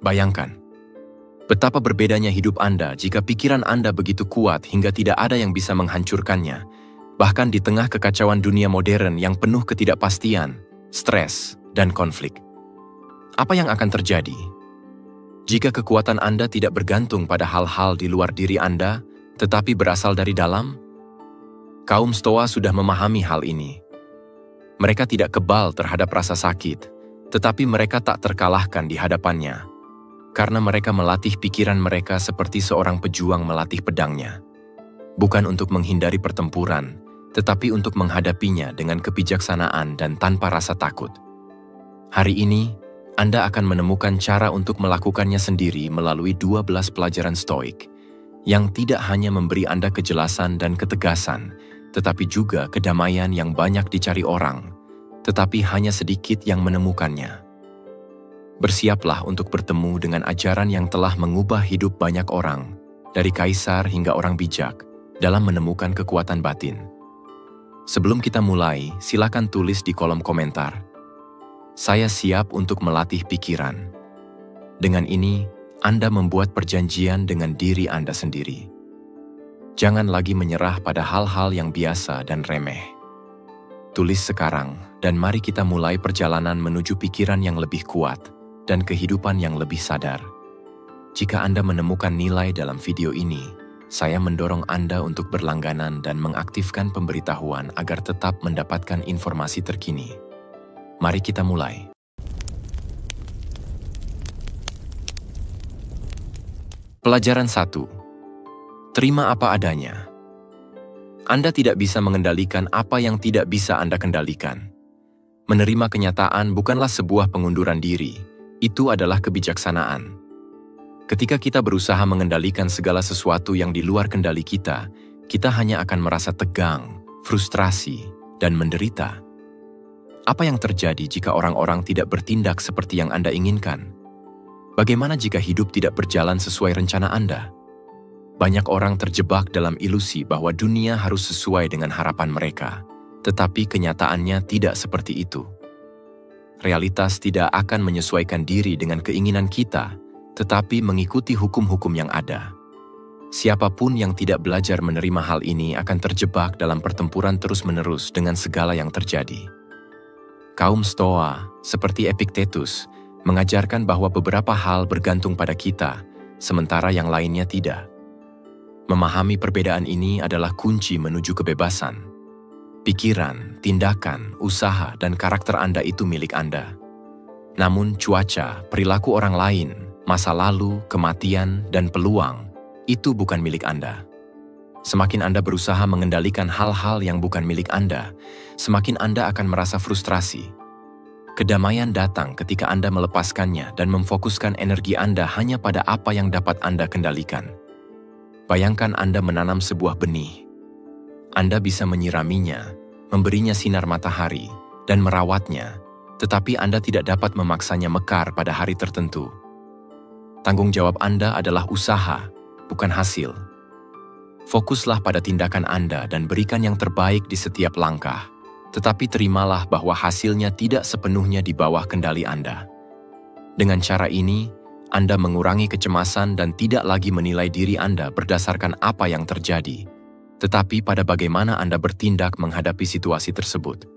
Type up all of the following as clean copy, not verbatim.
Bayangkan, betapa berbedanya hidup Anda jika pikiran Anda begitu kuat hingga tidak ada yang bisa menghancurkannya, bahkan di tengah kekacauan dunia modern yang penuh ketidakpastian, stres, dan konflik. Apa yang akan terjadi jika kekuatan Anda tidak bergantung pada hal-hal di luar diri Anda, tetapi berasal dari dalam? Kaum Stoa sudah memahami hal ini. Mereka tidak kebal terhadap rasa sakit, tetapi mereka tak terkalahkan di hadapannya, karena mereka melatih pikiran mereka seperti seorang pejuang melatih pedangnya. Bukan untuk menghindari pertempuran, tetapi untuk menghadapinya dengan kebijaksanaan dan tanpa rasa takut. Hari ini, Anda akan menemukan cara untuk melakukannya sendiri melalui 12 pelajaran Stoik, yang tidak hanya memberi Anda kejelasan dan ketegasan, tetapi juga kedamaian yang banyak dicari orang, tetapi hanya sedikit yang menemukannya. Bersiaplah untuk bertemu dengan ajaran yang telah mengubah hidup banyak orang, dari kaisar hingga orang bijak, dalam menemukan kekuatan batin. Sebelum kita mulai, silakan tulis di kolom komentar, "Saya siap untuk melatih pikiran." Dengan ini, Anda membuat perjanjian dengan diri Anda sendiri. Jangan lagi menyerah pada hal-hal yang biasa dan remeh. Tulis sekarang, dan mari kita mulai perjalanan menuju pikiran yang lebih kuat dan kehidupan yang lebih sadar. Jika Anda menemukan nilai dalam video ini, saya mendorong Anda untuk berlangganan dan mengaktifkan pemberitahuan agar tetap mendapatkan informasi terkini. Mari kita mulai. Pelajaran 1. Terima apa adanya. Anda tidak bisa mengendalikan apa yang tidak bisa Anda kendalikan. Menerima kenyataan bukanlah sebuah pengunduran diri, itu adalah kebijaksanaan. Ketika kita berusaha mengendalikan segala sesuatu yang di luar kendali kita hanya akan merasa tegang, frustrasi, dan menderita. Apa yang terjadi jika orang-orang tidak bertindak seperti yang Anda inginkan? Bagaimana jika hidup tidak berjalan sesuai rencana Anda? Banyak orang terjebak dalam ilusi bahwa dunia harus sesuai dengan harapan mereka, tetapi kenyataannya tidak seperti itu. Realitas tidak akan menyesuaikan diri dengan keinginan kita, tetapi mengikuti hukum-hukum yang ada. Siapapun yang tidak belajar menerima hal ini akan terjebak dalam pertempuran terus-menerus dengan segala yang terjadi. Kaum Stoa, seperti Epictetus, mengajarkan bahwa beberapa hal bergantung pada kita, sementara yang lainnya tidak. Memahami perbedaan ini adalah kunci menuju kebebasan. Pikiran, tindakan, usaha, dan karakter Anda itu milik Anda. Namun cuaca, perilaku orang lain, masa lalu, kematian, dan peluang, itu bukan milik Anda. Semakin Anda berusaha mengendalikan hal-hal yang bukan milik Anda, semakin Anda akan merasa frustrasi. Kedamaian datang ketika Anda melepaskannya dan memfokuskan energi Anda hanya pada apa yang dapat Anda kendalikan. Bayangkan Anda menanam sebuah benih. Anda bisa menyiraminya, memberinya sinar matahari, dan merawatnya, tetapi Anda tidak dapat memaksanya mekar pada hari tertentu. Tanggung jawab Anda adalah usaha, bukan hasil. Fokuslah pada tindakan Anda dan berikan yang terbaik di setiap langkah, tetapi terimalah bahwa hasilnya tidak sepenuhnya di bawah kendali Anda. Dengan cara ini, Anda mengurangi kecemasan dan tidak lagi menilai diri Anda berdasarkan apa yang terjadi, tetapi pada bagaimana Anda bertindak menghadapi situasi tersebut.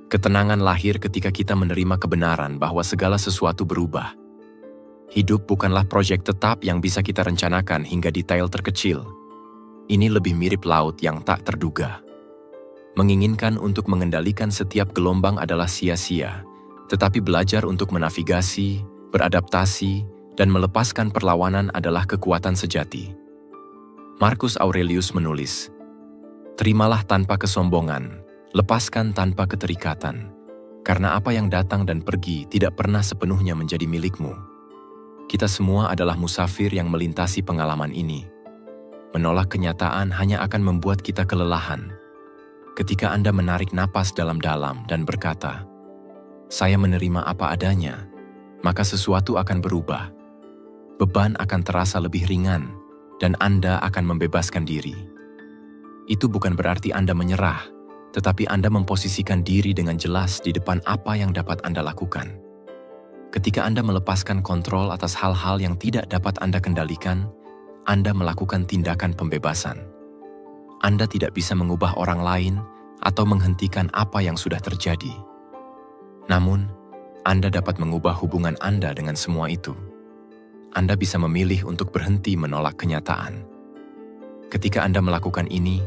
Ketenangan lahir ketika kita menerima kebenaran bahwa segala sesuatu berubah. Hidup bukanlah proyek tetap yang bisa kita rencanakan hingga detail terkecil. Ini lebih mirip laut yang tak terduga. Menginginkan untuk mengendalikan setiap gelombang adalah sia-sia, tetapi belajar untuk menavigasi, beradaptasi, dan melepaskan perlawanan adalah kekuatan sejati. Marcus Aurelius menulis, "Terimalah tanpa kesombongan, lepaskan tanpa keterikatan, karena apa yang datang dan pergi tidak pernah sepenuhnya menjadi milikmu." Kita semua adalah musafir yang melintasi pengalaman ini. Menolak kenyataan hanya akan membuat kita kelelahan. Ketika Anda menarik napas dalam-dalam dan berkata, "Saya menerima apa adanya," maka sesuatu akan berubah. Beban akan terasa lebih ringan, dan Anda akan membebaskan diri. Itu bukan berarti Anda menyerah, tetapi Anda memposisikan diri dengan jelas di depan apa yang dapat Anda lakukan. Ketika Anda melepaskan kontrol atas hal-hal yang tidak dapat Anda kendalikan, Anda melakukan tindakan pembebasan. Anda tidak bisa mengubah orang lain atau menghentikan apa yang sudah terjadi. Namun, Anda dapat mengubah hubungan Anda dengan semua itu. Anda bisa memilih untuk berhenti menolak kenyataan. Ketika Anda melakukan ini,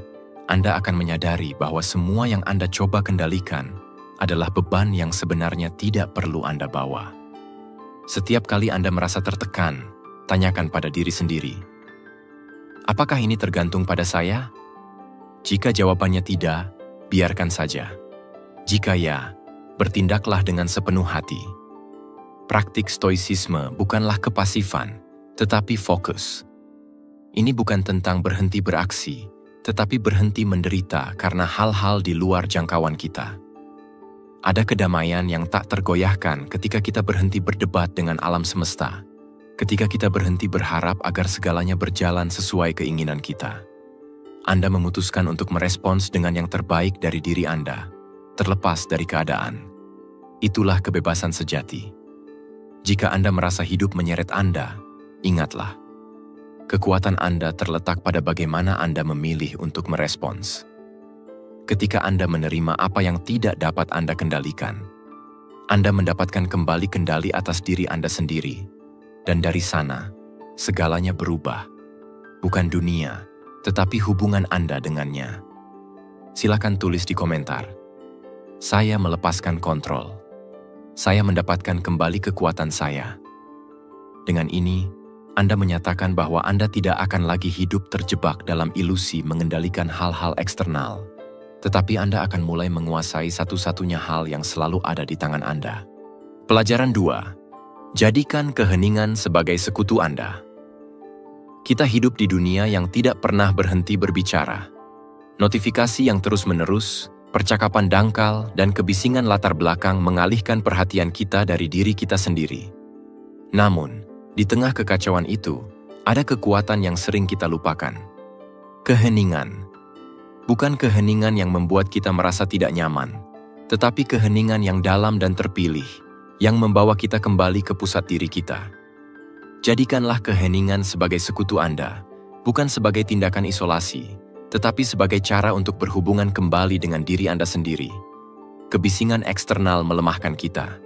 Anda akan menyadari bahwa semua yang Anda coba kendalikan adalah beban yang sebenarnya tidak perlu Anda bawa. Setiap kali Anda merasa tertekan, tanyakan pada diri sendiri, apakah ini tergantung pada saya? Jika jawabannya tidak, biarkan saja. Jika ya, bertindaklah dengan sepenuh hati. Praktik stoicisme bukanlah kepasifan, tetapi fokus. Ini bukan tentang berhenti beraksi, tetapi berhenti menderita karena hal-hal di luar jangkauan kita. Ada kedamaian yang tak tergoyahkan ketika kita berhenti berdebat dengan alam semesta, ketika kita berhenti berharap agar segalanya berjalan sesuai keinginan kita. Anda memutuskan untuk merespons dengan yang terbaik dari diri Anda, terlepas dari keadaan. Itulah kebebasan sejati. Jika Anda merasa hidup menyeret Anda, ingatlah, kekuatan Anda terletak pada bagaimana Anda memilih untuk merespons. Ketika Anda menerima apa yang tidak dapat Anda kendalikan, Anda mendapatkan kembali kendali atas diri Anda sendiri, dan dari sana, segalanya berubah. Bukan dunia, tetapi hubungan Anda dengannya. Silakan tulis di komentar, saya melepaskan kontrol. Saya mendapatkan kembali kekuatan saya. Dengan ini, Anda menyatakan bahwa Anda tidak akan lagi hidup terjebak dalam ilusi mengendalikan hal-hal eksternal, tetapi Anda akan mulai menguasai satu-satunya hal yang selalu ada di tangan Anda. Pelajaran 2. Jadikan keheningan sebagai sekutu Anda. Kita hidup di dunia yang tidak pernah berhenti berbicara. Notifikasi yang terus-menerus, percakapan dangkal, dan kebisingan latar belakang mengalihkan perhatian kita dari diri kita sendiri. Namun, di tengah kekacauan itu, ada kekuatan yang sering kita lupakan. Keheningan. Bukan keheningan yang membuat kita merasa tidak nyaman, tetapi keheningan yang dalam dan terpilih, yang membawa kita kembali ke pusat diri kita. Jadikanlah keheningan sebagai sekutu Anda, bukan sebagai tindakan isolasi, tetapi sebagai cara untuk berhubungan kembali dengan diri Anda sendiri. Kebisingan eksternal melemahkan kita.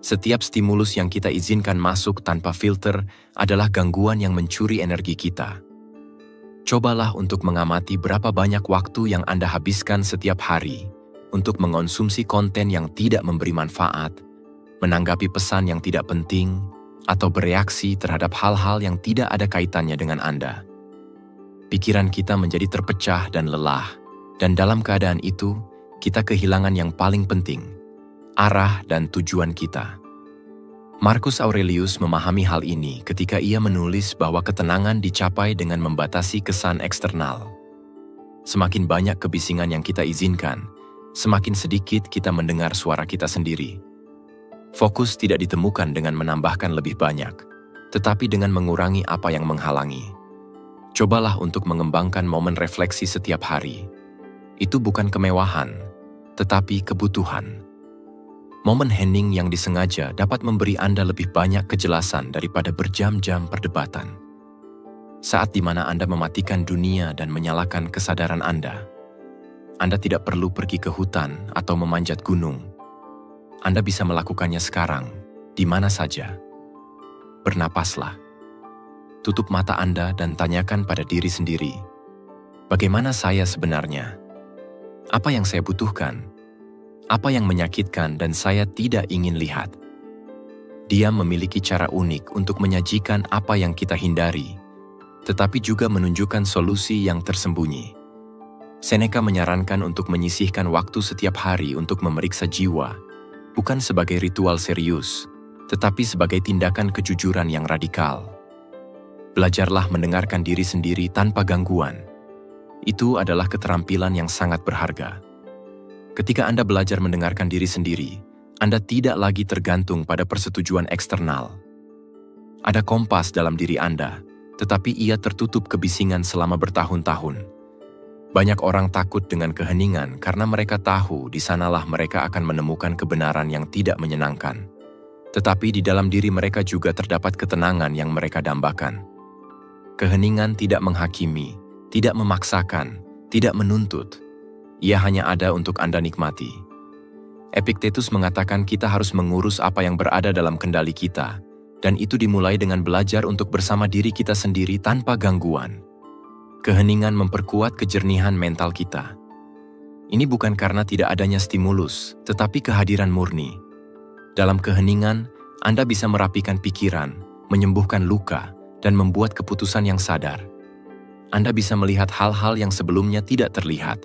Setiap stimulus yang kita izinkan masuk tanpa filter adalah gangguan yang mencuri energi kita. Cobalah untuk mengamati berapa banyak waktu yang Anda habiskan setiap hari untuk mengonsumsi konten yang tidak memberi manfaat, menanggapi pesan yang tidak penting, atau bereaksi terhadap hal-hal yang tidak ada kaitannya dengan Anda. Pikiran kita menjadi terpecah dan lelah, dan dalam keadaan itu, kita kehilangan yang paling penting, arah dan tujuan kita. Marcus Aurelius memahami hal ini ketika ia menulis bahwa ketenangan dicapai dengan membatasi kesan eksternal. Semakin banyak kebisingan yang kita izinkan, semakin sedikit kita mendengar suara kita sendiri. Fokus tidak ditemukan dengan menambahkan lebih banyak, tetapi dengan mengurangi apa yang menghalangi. Cobalah untuk mengembangkan momen refleksi setiap hari. Itu bukan kemewahan, tetapi kebutuhan. Momen hening yang disengaja dapat memberi Anda lebih banyak kejelasan daripada berjam-jam perdebatan. Saat di mana Anda mematikan dunia dan menyalakan kesadaran Anda tidak perlu pergi ke hutan atau memanjat gunung. Anda bisa melakukannya sekarang, di mana saja. Bernapaslah. Tutup mata Anda dan tanyakan pada diri sendiri, bagaimana saya sebenarnya? Apa yang saya butuhkan? Apa yang menyakitkan dan saya tidak ingin lihat? Dia memiliki cara unik untuk menyajikan apa yang kita hindari, tetapi juga menunjukkan solusi yang tersembunyi. Seneca menyarankan untuk menyisihkan waktu setiap hari untuk memeriksa jiwa, bukan sebagai ritual serius, tetapi sebagai tindakan kejujuran yang radikal. Belajarlah mendengarkan diri sendiri tanpa gangguan. Itu adalah keterampilan yang sangat berharga. Ketika Anda belajar mendengarkan diri sendiri, Anda tidak lagi tergantung pada persetujuan eksternal. Ada kompas dalam diri Anda, tetapi ia tertutup kebisingan selama bertahun-tahun. Banyak orang takut dengan keheningan karena mereka tahu di sanalah mereka akan menemukan kebenaran yang tidak menyenangkan. Tetapi di dalam diri mereka juga terdapat ketenangan yang mereka dambakan. Keheningan tidak menghakimi, tidak memaksakan, tidak menuntut. Ia hanya ada untuk Anda nikmati. Epictetus mengatakan kita harus mengurus apa yang berada dalam kendali kita, dan itu dimulai dengan belajar untuk bersama diri kita sendiri tanpa gangguan. Keheningan memperkuat kejernihan mental kita. Ini bukan karena tidak adanya stimulus, tetapi kehadiran murni. Dalam keheningan, Anda bisa merapikan pikiran, menyembuhkan luka, dan membuat keputusan yang sadar. Anda bisa melihat hal-hal yang sebelumnya tidak terlihat.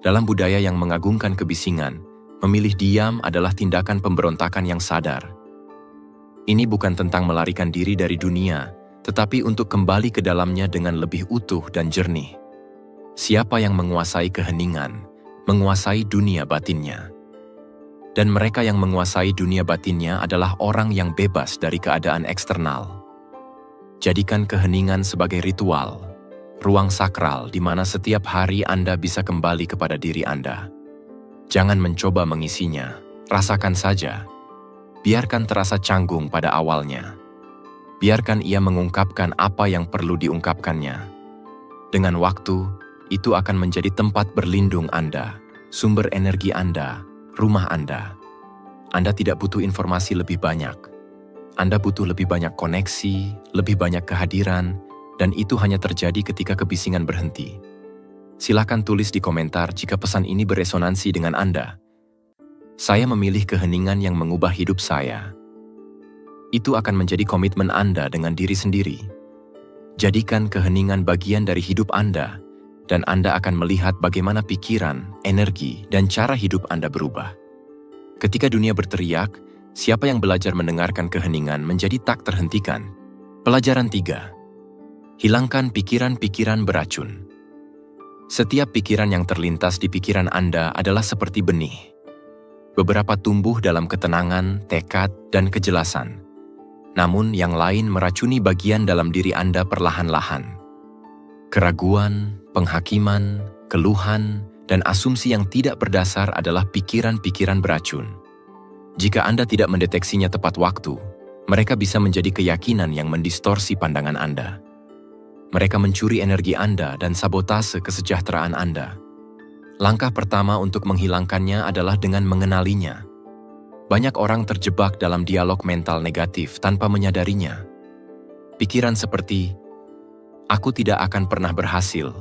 Dalam budaya yang mengagungkan kebisingan, memilih diam adalah tindakan pemberontakan yang sadar. Ini bukan tentang melarikan diri dari dunia, tetapi untuk kembali ke dalamnya dengan lebih utuh dan jernih. Siapa yang menguasai keheningan, menguasai dunia batinnya. Dan mereka yang menguasai dunia batinnya adalah orang yang bebas dari keadaan eksternal. Jadikan keheningan sebagai ritual, ruang sakral di mana setiap hari Anda bisa kembali kepada diri Anda. Jangan mencoba mengisinya, rasakan saja. Biarkan terasa canggung pada awalnya. Biarkan ia mengungkapkan apa yang perlu diungkapkannya. Dengan waktu, itu akan menjadi tempat berlindung Anda, sumber energi Anda, rumah Anda. Anda tidak butuh informasi lebih banyak. Anda butuh lebih banyak koneksi, lebih banyak kehadiran, dan itu hanya terjadi ketika kebisingan berhenti. Silakan tulis di komentar jika pesan ini beresonansi dengan Anda. Saya memilih keheningan yang mengubah hidup saya. Itu akan menjadi komitmen Anda dengan diri sendiri. Jadikan keheningan bagian dari hidup Anda, dan Anda akan melihat bagaimana pikiran, energi, dan cara hidup Anda berubah. Ketika dunia berteriak, siapa yang belajar mendengarkan keheningan menjadi tak terhentikan. Pelajaran 3. Hilangkan pikiran-pikiran beracun. Setiap pikiran yang terlintas di pikiran Anda adalah seperti benih. Beberapa tumbuh dalam ketenangan, tekad, dan kejelasan. Namun yang lain meracuni bagian dalam diri Anda perlahan-lahan. Keraguan, penghakiman, keluhan, dan asumsi yang tidak berdasar adalah pikiran-pikiran beracun. Jika Anda tidak mendeteksinya tepat waktu, mereka bisa menjadi keyakinan yang mendistorsi pandangan Anda. Mereka mencuri energi Anda dan sabotase kesejahteraan Anda. Langkah pertama untuk menghilangkannya adalah dengan mengenalinya. Banyak orang terjebak dalam dialog mental negatif tanpa menyadarinya. Pikiran seperti, "Aku tidak akan pernah berhasil.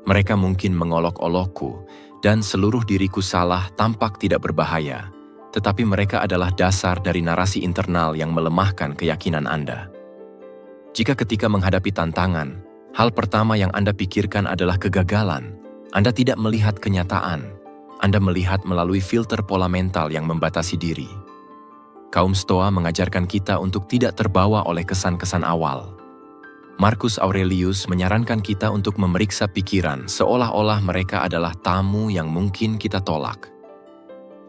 Mereka mungkin mengolok-olokku, dan seluruh diriku salah tampak tidak berbahaya." Tetapi mereka adalah dasar dari narasi internal yang melemahkan keyakinan Anda. Jika ketika menghadapi tantangan, hal pertama yang Anda pikirkan adalah kegagalan, Anda tidak melihat kenyataan. Anda melihat melalui filter pola mental yang membatasi diri. Kaum Stoa mengajarkan kita untuk tidak terbawa oleh kesan-kesan awal. Marcus Aurelius menyarankan kita untuk memeriksa pikiran seolah-olah mereka adalah tamu yang mungkin kita tolak.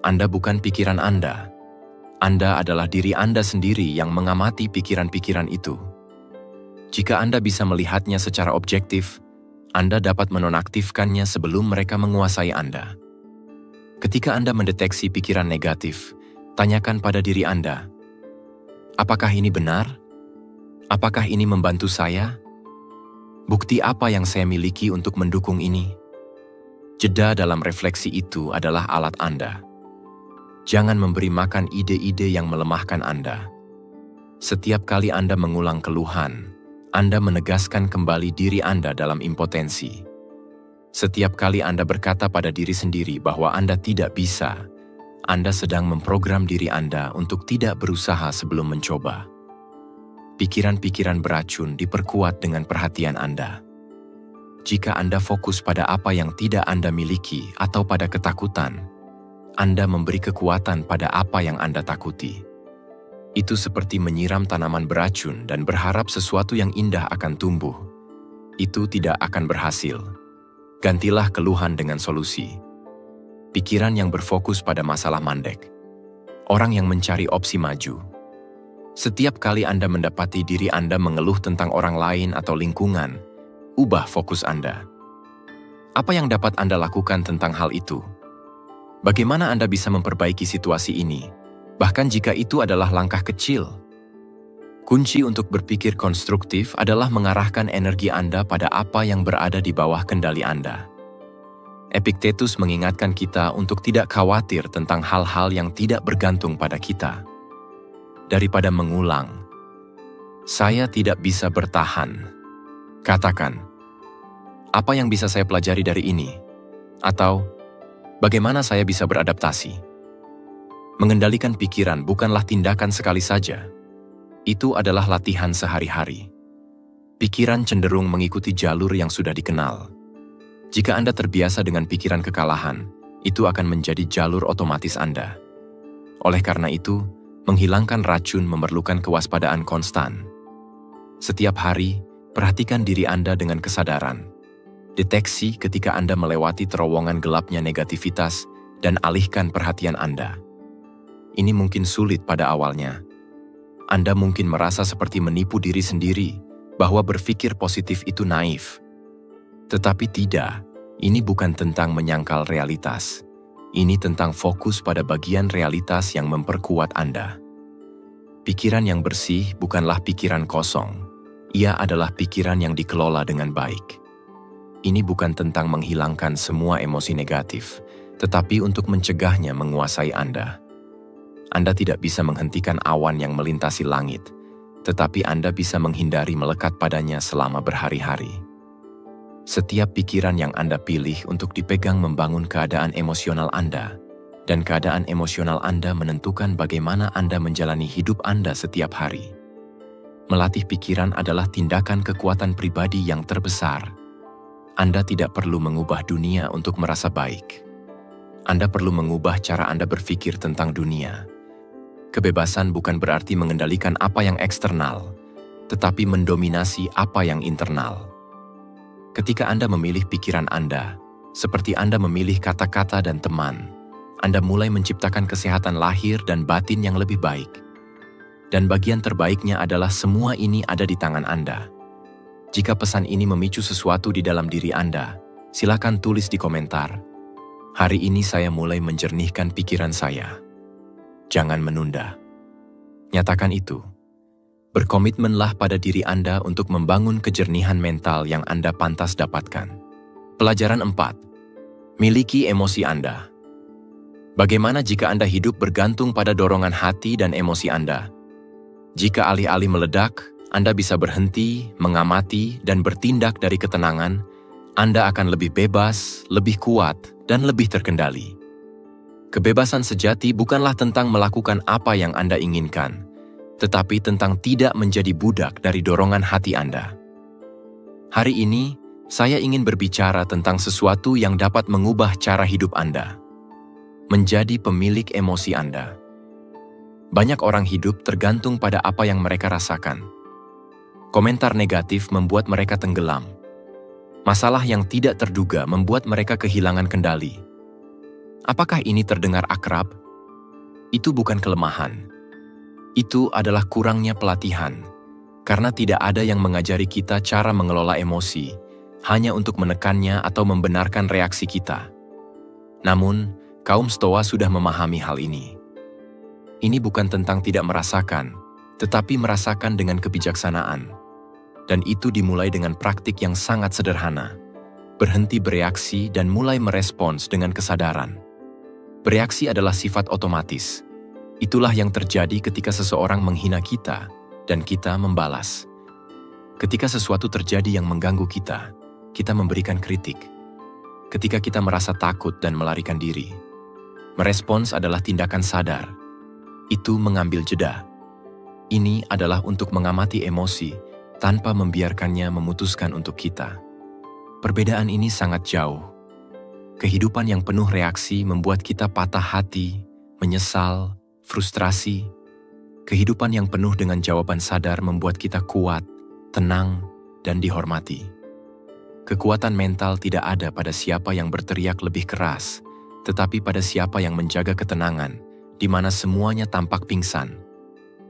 Anda bukan pikiran Anda. Anda adalah diri Anda sendiri yang mengamati pikiran-pikiran itu. Jika Anda bisa melihatnya secara objektif, Anda dapat menonaktifkannya sebelum mereka menguasai Anda. Ketika Anda mendeteksi pikiran negatif, tanyakan pada diri Anda, apakah ini benar? Apakah ini membantu saya? Bukti apa yang saya miliki untuk mendukung ini? Jeda dalam refleksi itu adalah alat Anda. Jangan memberi makan ide-ide yang melemahkan Anda. Setiap kali Anda mengulang keluhan, Anda menegaskan kembali diri Anda dalam impotensi. Setiap kali Anda berkata pada diri sendiri bahwa Anda tidak bisa, Anda sedang memprogram diri Anda untuk tidak berusaha sebelum mencoba. Pikiran-pikiran beracun diperkuat dengan perhatian Anda. Jika Anda fokus pada apa yang tidak Anda miliki atau pada ketakutan, Anda memberi kekuatan pada apa yang Anda takuti. Itu seperti menyiram tanaman beracun dan berharap sesuatu yang indah akan tumbuh. Itu tidak akan berhasil. Gantilah keluhan dengan solusi. Pikiran yang berfokus pada masalah mandek. Orang yang mencari opsi maju. Setiap kali Anda mendapati diri Anda mengeluh tentang orang lain atau lingkungan, ubah fokus Anda. Apa yang dapat Anda lakukan tentang hal itu? Bagaimana Anda bisa memperbaiki situasi ini? bahkan jika itu adalah langkah kecil. Kunci untuk berpikir konstruktif adalah mengarahkan energi Anda pada apa yang berada di bawah kendali Anda. Epictetus mengingatkan kita untuk tidak khawatir tentang hal-hal yang tidak bergantung pada kita. Daripada mengulang, "Saya tidak bisa bertahan," katakan, "Apa yang bisa saya pelajari dari ini?" Atau, "Bagaimana saya bisa beradaptasi?" Mengendalikan pikiran bukanlah tindakan sekali saja. Itu adalah latihan sehari-hari. Pikiran cenderung mengikuti jalur yang sudah dikenal. Jika Anda terbiasa dengan pikiran kekalahan, itu akan menjadi jalur otomatis Anda. Oleh karena itu, menghilangkan racun memerlukan kewaspadaan konstan. Setiap hari, perhatikan diri Anda dengan kesadaran. Deteksi ketika Anda melewati terowongan gelapnya negativitas dan alihkan perhatian Anda. Ini mungkin sulit pada awalnya. Anda mungkin merasa seperti menipu diri sendiri bahwa berpikir positif itu naif. Tetapi tidak, ini bukan tentang menyangkal realitas. Ini tentang fokus pada bagian realitas yang memperkuat Anda. Pikiran yang bersih bukanlah pikiran kosong. Ia adalah pikiran yang dikelola dengan baik. Ini bukan tentang menghilangkan semua emosi negatif, tetapi untuk mencegahnya menguasai Anda. Anda tidak bisa menghentikan awan yang melintasi langit, tetapi Anda bisa menghindari melekat padanya selama berhari-hari. Setiap pikiran yang Anda pilih untuk dipegang membangun keadaan emosional Anda, dan keadaan emosional Anda menentukan bagaimana Anda menjalani hidup Anda setiap hari. Melatih pikiran adalah tindakan kekuatan pribadi yang terbesar. Anda tidak perlu mengubah dunia untuk merasa baik. Anda perlu mengubah cara Anda berpikir tentang dunia. Kebebasan bukan berarti mengendalikan apa yang eksternal, tetapi mendominasi apa yang internal. Ketika Anda memilih pikiran Anda, seperti Anda memilih kata-kata dan teman, Anda mulai menciptakan kesehatan lahir dan batin yang lebih baik. Dan bagian terbaiknya adalah semua ini ada di tangan Anda. Jika pesan ini memicu sesuatu di dalam diri Anda, silakan tulis di komentar. "Hari ini saya mulai menjernihkan pikiran saya." Jangan menunda. Nyatakan itu. Berkomitmenlah pada diri Anda untuk membangun kejernihan mental yang Anda pantas dapatkan. Pelajaran 4. Miliki emosi Anda. Bagaimana jika Anda hidup bergantung pada dorongan hati dan emosi Anda? Jika alih-alih meledak, Anda bisa berhenti, mengamati, dan bertindak dari ketenangan, Anda akan lebih bebas, lebih kuat, dan lebih terkendali. Kebebasan sejati bukanlah tentang melakukan apa yang Anda inginkan, tetapi tentang tidak menjadi budak dari dorongan hati Anda. Hari ini, saya ingin berbicara tentang sesuatu yang dapat mengubah cara hidup Anda. Menjadi pemilik emosi Anda. Banyak orang hidup tergantung pada apa yang mereka rasakan. Komentar negatif membuat mereka tenggelam. Masalah yang tidak terduga membuat mereka kehilangan kendali. Apakah ini terdengar akrab? Itu bukan kelemahan. Itu adalah kurangnya pelatihan, karena tidak ada yang mengajari kita cara mengelola emosi, hanya untuk menekannya atau membenarkan reaksi kita. Namun, kaum Stoa sudah memahami hal ini. Ini bukan tentang tidak merasakan, tetapi merasakan dengan kebijaksanaan. Dan itu dimulai dengan praktik yang sangat sederhana. Berhenti bereaksi dan mulai merespons dengan kesadaran. Bereaksi adalah sifat otomatis. Itulah yang terjadi ketika seseorang menghina kita dan kita membalas. Ketika sesuatu terjadi yang mengganggu kita, kita memberikan kritik. Ketika kita merasa takut dan melarikan diri, merespons adalah tindakan sadar. Itu mengambil jeda. Ini adalah untuk mengamati emosi tanpa membiarkannya memutuskan untuk kita. Perbedaan ini sangat jauh. Kehidupan yang penuh reaksi membuat kita patah hati, menyesal, frustrasi. Kehidupan yang penuh dengan jawaban sadar membuat kita kuat, tenang, dan dihormati. Kekuatan mental tidak ada pada siapa yang berteriak lebih keras, tetapi pada siapa yang menjaga ketenangan, di mana semuanya tampak pingsan,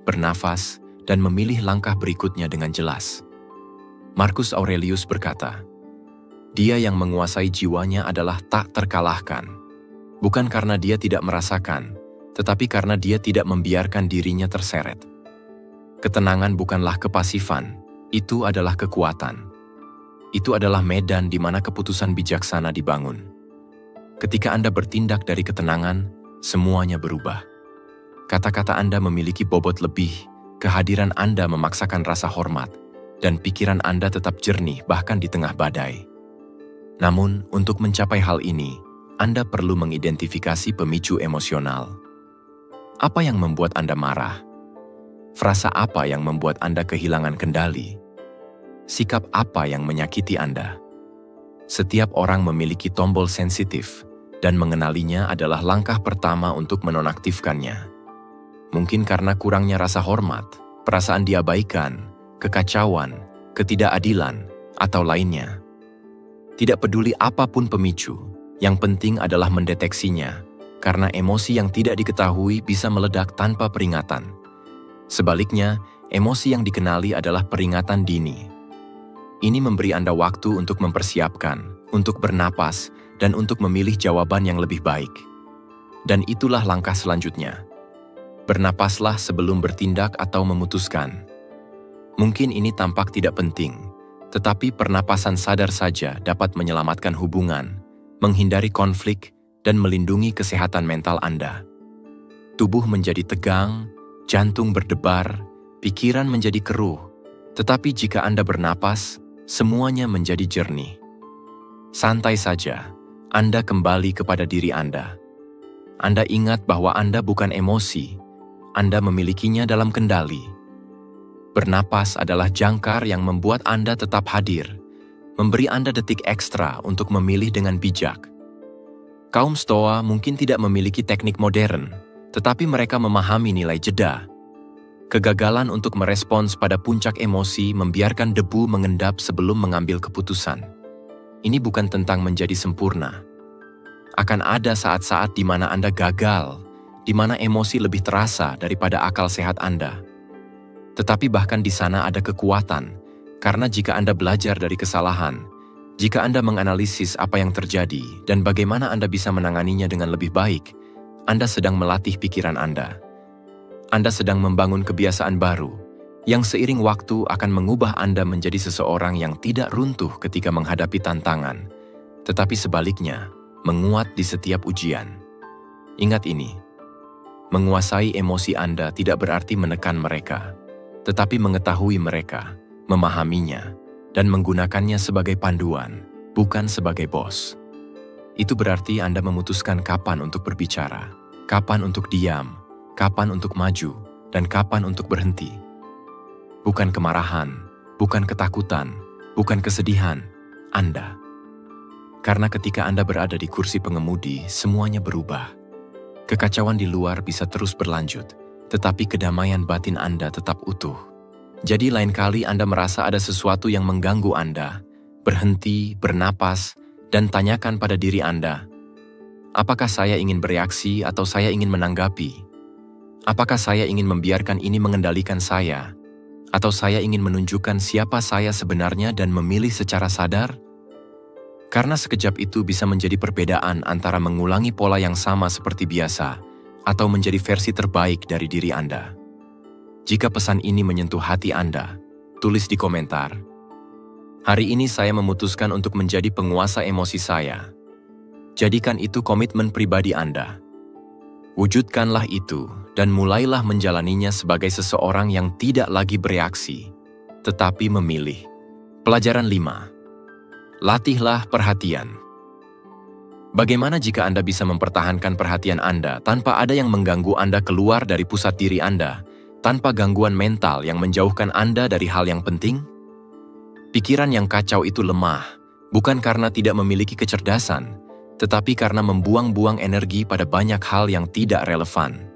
bernafas, dan memilih langkah berikutnya dengan jelas. Marcus Aurelius berkata, "Dia yang menguasai jiwanya adalah tak terkalahkan, bukan karena dia tidak merasakan, tetapi karena dia tidak membiarkan dirinya terseret. Ketenangan bukanlah kepasifan, itu adalah kekuatan. Itu adalah medan di mana keputusan bijaksana dibangun. Ketika Anda bertindak dari ketenangan, semuanya berubah. Kata-kata Anda memiliki bobot lebih, kehadiran Anda memaksakan rasa hormat, dan pikiran Anda tetap jernih bahkan di tengah badai. Namun, untuk mencapai hal ini, Anda perlu mengidentifikasi pemicu emosional. Apa yang membuat Anda marah? Frasa apa yang membuat Anda kehilangan kendali? Sikap apa yang menyakiti Anda? Setiap orang memiliki tombol sensitif, dan mengenalinya adalah langkah pertama untuk menonaktifkannya. Mungkin karena kurangnya rasa hormat, perasaan diabaikan, kekacauan, ketidakadilan, atau lainnya. Tidak peduli apapun pemicu, yang penting adalah mendeteksinya, karena emosi yang tidak diketahui bisa meledak tanpa peringatan. Sebaliknya, emosi yang dikenali adalah peringatan dini. Ini memberi Anda waktu untuk mempersiapkan, untuk bernapas, dan untuk memilih jawaban yang lebih baik. Dan itulah langkah selanjutnya. Bernapaslah sebelum bertindak atau memutuskan. Mungkin ini tampak tidak penting, tetapi pernapasan sadar saja dapat menyelamatkan hubungan, menghindari konflik, dan melindungi kesehatan mental Anda. Tubuh menjadi tegang, jantung berdebar, pikiran menjadi keruh. Tetapi jika Anda bernapas, semuanya menjadi jernih. Santai saja, Anda kembali kepada diri Anda. Anda ingat bahwa Anda bukan emosi, Anda memilikinya dalam kendali. Bernapas adalah jangkar yang membuat Anda tetap hadir, memberi Anda detik ekstra untuk memilih dengan bijak. Kaum Stoa mungkin tidak memiliki teknik modern, tetapi mereka memahami nilai jeda. Kegagalan untuk merespons pada puncak emosi membiarkan debu mengendap sebelum mengambil keputusan. Ini bukan tentang menjadi sempurna. Akan ada saat-saat di mana Anda gagal, di mana emosi lebih terasa daripada akal sehat Anda. Tetapi bahkan di sana ada kekuatan, karena jika Anda belajar dari kesalahan, jika Anda menganalisis apa yang terjadi dan bagaimana Anda bisa menanganinya dengan lebih baik, Anda sedang melatih pikiran Anda. Anda sedang membangun kebiasaan baru, yang seiring waktu akan mengubah Anda menjadi seseorang yang tidak runtuh ketika menghadapi tantangan, tetapi sebaliknya, menguat di setiap ujian. Ingat ini, menguasai emosi Anda tidak berarti menekan mereka, tetapi mengetahui mereka, memahaminya, dan menggunakannya sebagai panduan, bukan sebagai bos. Itu berarti Anda memutuskan kapan untuk berbicara, kapan untuk diam, kapan untuk maju, dan kapan untuk berhenti. Bukan kemarahan, bukan ketakutan, bukan kesedihan, Anda. Karena ketika Anda berada di kursi pengemudi, semuanya berubah. Kekacauan di luar bisa terus berlanjut, tetapi kedamaian batin Anda tetap utuh. Jadi lain kali Anda merasa ada sesuatu yang mengganggu Anda, berhenti, bernapas, dan tanyakan pada diri Anda, apakah saya ingin bereaksi atau saya ingin menanggapi? Apakah saya ingin membiarkan ini mengendalikan saya? Atau saya ingin menunjukkan siapa saya sebenarnya dan memilih secara sadar? Karena sekejap itu bisa menjadi perbedaan antara mengulangi pola yang sama seperti biasa atau menjadi versi terbaik dari diri Anda. Jika pesan ini menyentuh hati Anda, tulis di komentar. Hari ini saya memutuskan untuk menjadi penguasa emosi saya. Jadikan itu komitmen pribadi Anda. Wujudkanlah itu dan mulailah menjalaninya sebagai seseorang yang tidak lagi bereaksi, tetapi memilih. Pelajaran 5. Latihlah perhatian. Bagaimana jika Anda bisa mempertahankan perhatian Anda tanpa ada yang mengganggu Anda keluar dari pusat diri Anda, tanpa gangguan mental yang menjauhkan Anda dari hal yang penting? Pikiran yang kacau itu lemah, bukan karena tidak memiliki kecerdasan, tetapi karena membuang-buang energi pada banyak hal yang tidak relevan.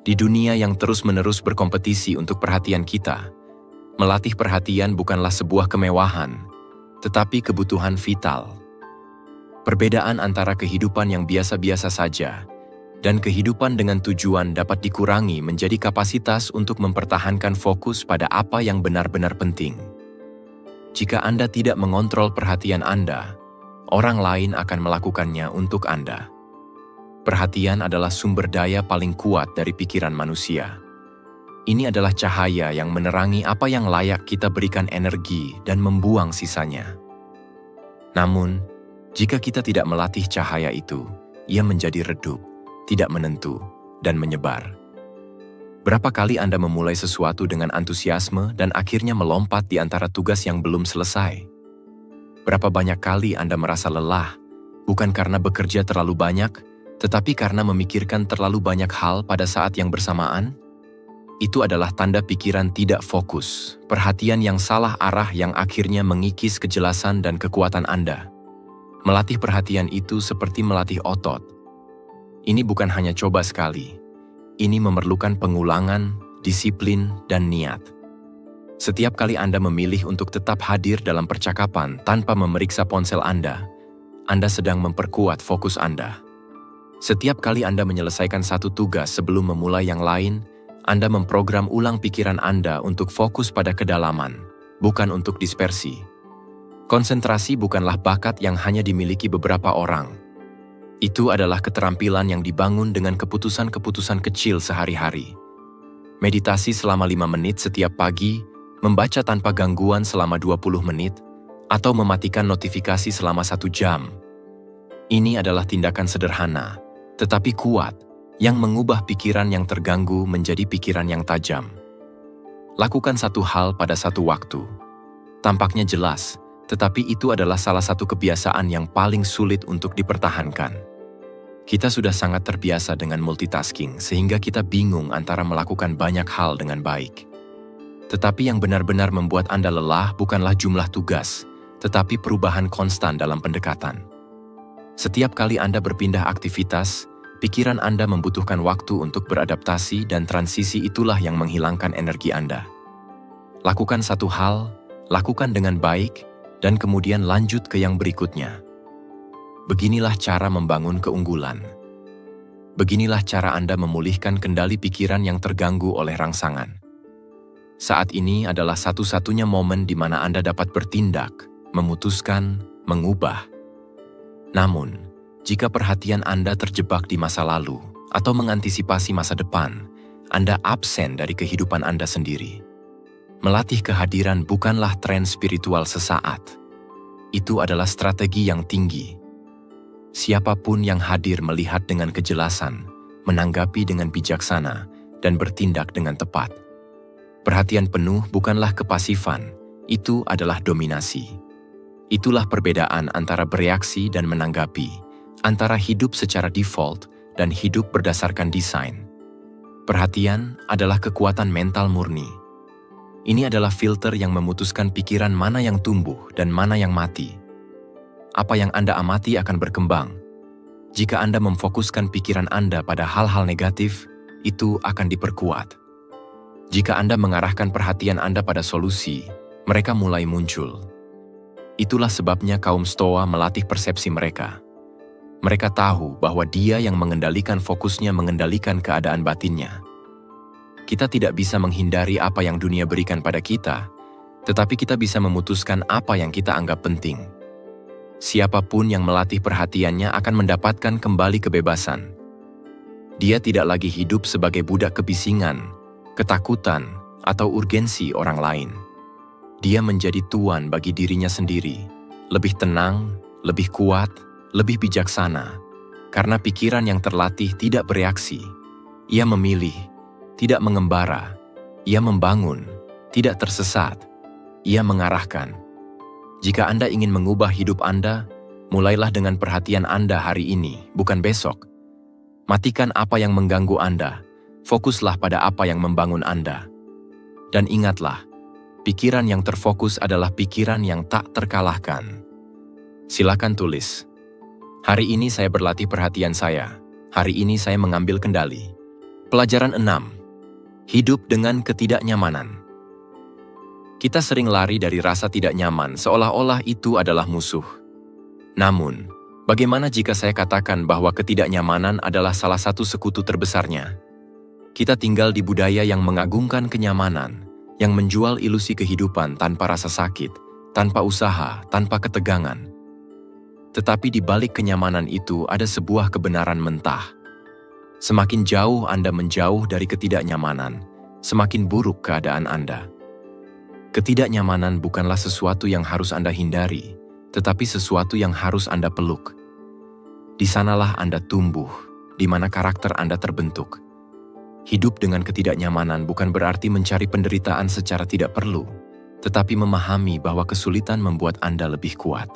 Di dunia yang terus-menerus berkompetisi untuk perhatian kita, melatih perhatian bukanlah sebuah kemewahan, tetapi kebutuhan vital. Perbedaan antara kehidupan yang biasa-biasa saja dan kehidupan dengan tujuan dapat dikurangi menjadi kapasitas untuk mempertahankan fokus pada apa yang benar-benar penting. Jika Anda tidak mengontrol perhatian Anda, orang lain akan melakukannya untuk Anda. Perhatian adalah sumber daya paling kuat dari pikiran manusia. Ini adalah cahaya yang menerangi apa yang layak kita berikan energi dan membuang sisanya. Namun, jika kita tidak melatih cahaya itu, ia menjadi redup, tidak menentu, dan menyebar. Berapa kali Anda memulai sesuatu dengan antusiasme dan akhirnya melompat di antara tugas yang belum selesai? Berapa banyak kali Anda merasa lelah, bukan karena bekerja terlalu banyak, tetapi karena memikirkan terlalu banyak hal pada saat yang bersamaan? Itu adalah tanda pikiran tidak fokus, perhatian yang salah arah yang akhirnya mengikis kejelasan dan kekuatan Anda. Melatih perhatian itu seperti melatih otot. Ini bukan hanya coba sekali. Ini memerlukan pengulangan, disiplin, dan niat. Setiap kali Anda memilih untuk tetap hadir dalam percakapan tanpa memeriksa ponsel Anda sedang memperkuat fokus Anda. Setiap kali Anda menyelesaikan satu tugas sebelum memulai yang lain, Anda memprogram ulang pikiran Anda untuk fokus pada kedalaman, bukan untuk dispersi. Konsentrasi bukanlah bakat yang hanya dimiliki beberapa orang. Itu adalah keterampilan yang dibangun dengan keputusan-keputusan kecil sehari-hari. Meditasi selama 5 menit setiap pagi, membaca tanpa gangguan selama 20 menit, atau mematikan notifikasi selama 1 jam. Ini adalah tindakan sederhana, tetapi kuat, yang mengubah pikiran yang terganggu menjadi pikiran yang tajam. Lakukan satu hal pada satu waktu. Tampaknya jelas, tetapi itu adalah salah satu kebiasaan yang paling sulit untuk dipertahankan. Kita sudah sangat terbiasa dengan multitasking, sehingga kita bingung antara melakukan banyak hal dengan baik. Tetapi yang benar-benar membuat Anda lelah bukanlah jumlah tugas, tetapi perubahan konstan dalam pendekatan. Setiap kali Anda berpindah aktivitas, pikiran Anda membutuhkan waktu untuk beradaptasi dan transisi itulah yang menghilangkan energi Anda. Lakukan satu hal, lakukan dengan baik, dan kemudian lanjut ke yang berikutnya. Beginilah cara membangun keunggulan. Beginilah cara Anda memulihkan kendali pikiran yang terganggu oleh rangsangan. Saat ini adalah satu-satunya momen di mana Anda dapat bertindak, memutuskan, mengubah. Namun, jika perhatian Anda terjebak di masa lalu atau mengantisipasi masa depan, Anda absen dari kehidupan Anda sendiri. Melatih kehadiran bukanlah tren spiritual sesaat. Itu adalah strategi yang tinggi. Siapapun yang hadir melihat dengan kejelasan, menanggapi dengan bijaksana, dan bertindak dengan tepat. Perhatian penuh bukanlah kepasifan, itu adalah dominasi. Itulah perbedaan antara bereaksi dan menanggapi, antara hidup secara default dan hidup berdasarkan desain. Perhatian adalah kekuatan mental murni. Ini adalah filter yang memutuskan pikiran mana yang tumbuh dan mana yang mati. Apa yang Anda amati akan berkembang. Jika Anda memfokuskan pikiran Anda pada hal-hal negatif, itu akan diperkuat. Jika Anda mengarahkan perhatian Anda pada solusi, mereka mulai muncul. Itulah sebabnya kaum Stoa melatih persepsi mereka. Mereka tahu bahwa dia yang mengendalikan fokusnya mengendalikan keadaan batinnya. Kita tidak bisa menghindari apa yang dunia berikan pada kita, tetapi kita bisa memutuskan apa yang kita anggap penting. Siapapun yang melatih perhatiannya akan mendapatkan kembali kebebasan. Dia tidak lagi hidup sebagai budak kebisingan, ketakutan, atau urgensi orang lain. Dia menjadi tuan bagi dirinya sendiri, lebih tenang, lebih kuat, lebih bijaksana, karena pikiran yang terlatih tidak bereaksi. Ia memilih, tidak mengembara. Ia membangun, tidak tersesat. Ia mengarahkan. Jika Anda ingin mengubah hidup Anda, mulailah dengan perhatian Anda hari ini, bukan besok. Matikan apa yang mengganggu Anda. Fokuslah pada apa yang membangun Anda. Dan ingatlah, pikiran yang terfokus adalah pikiran yang tak terkalahkan. Silakan tulis. Hari ini saya berlatih perhatian saya. Hari ini saya mengambil kendali. Pelajaran 6. Hidup dengan ketidaknyamanan. Kita sering lari dari rasa tidak nyaman seolah-olah itu adalah musuh. Namun, bagaimana jika saya katakan bahwa ketidaknyamanan adalah salah satu sekutu terbesarnya? Kita tinggal di budaya yang mengagungkan kenyamanan, yang menjual ilusi kehidupan tanpa rasa sakit, tanpa usaha, tanpa ketegangan. Tetapi di balik kenyamanan itu ada sebuah kebenaran mentah, Semakin jauh Anda menjauh dari ketidaknyamanan, semakin buruk keadaan Anda. Ketidaknyamanan bukanlah sesuatu yang harus Anda hindari, tetapi sesuatu yang harus Anda peluk. Di sanalah Anda tumbuh, di mana karakter Anda terbentuk. Hidup dengan ketidaknyamanan bukan berarti mencari penderitaan secara tidak perlu, tetapi memahami bahwa kesulitan membuat Anda lebih kuat.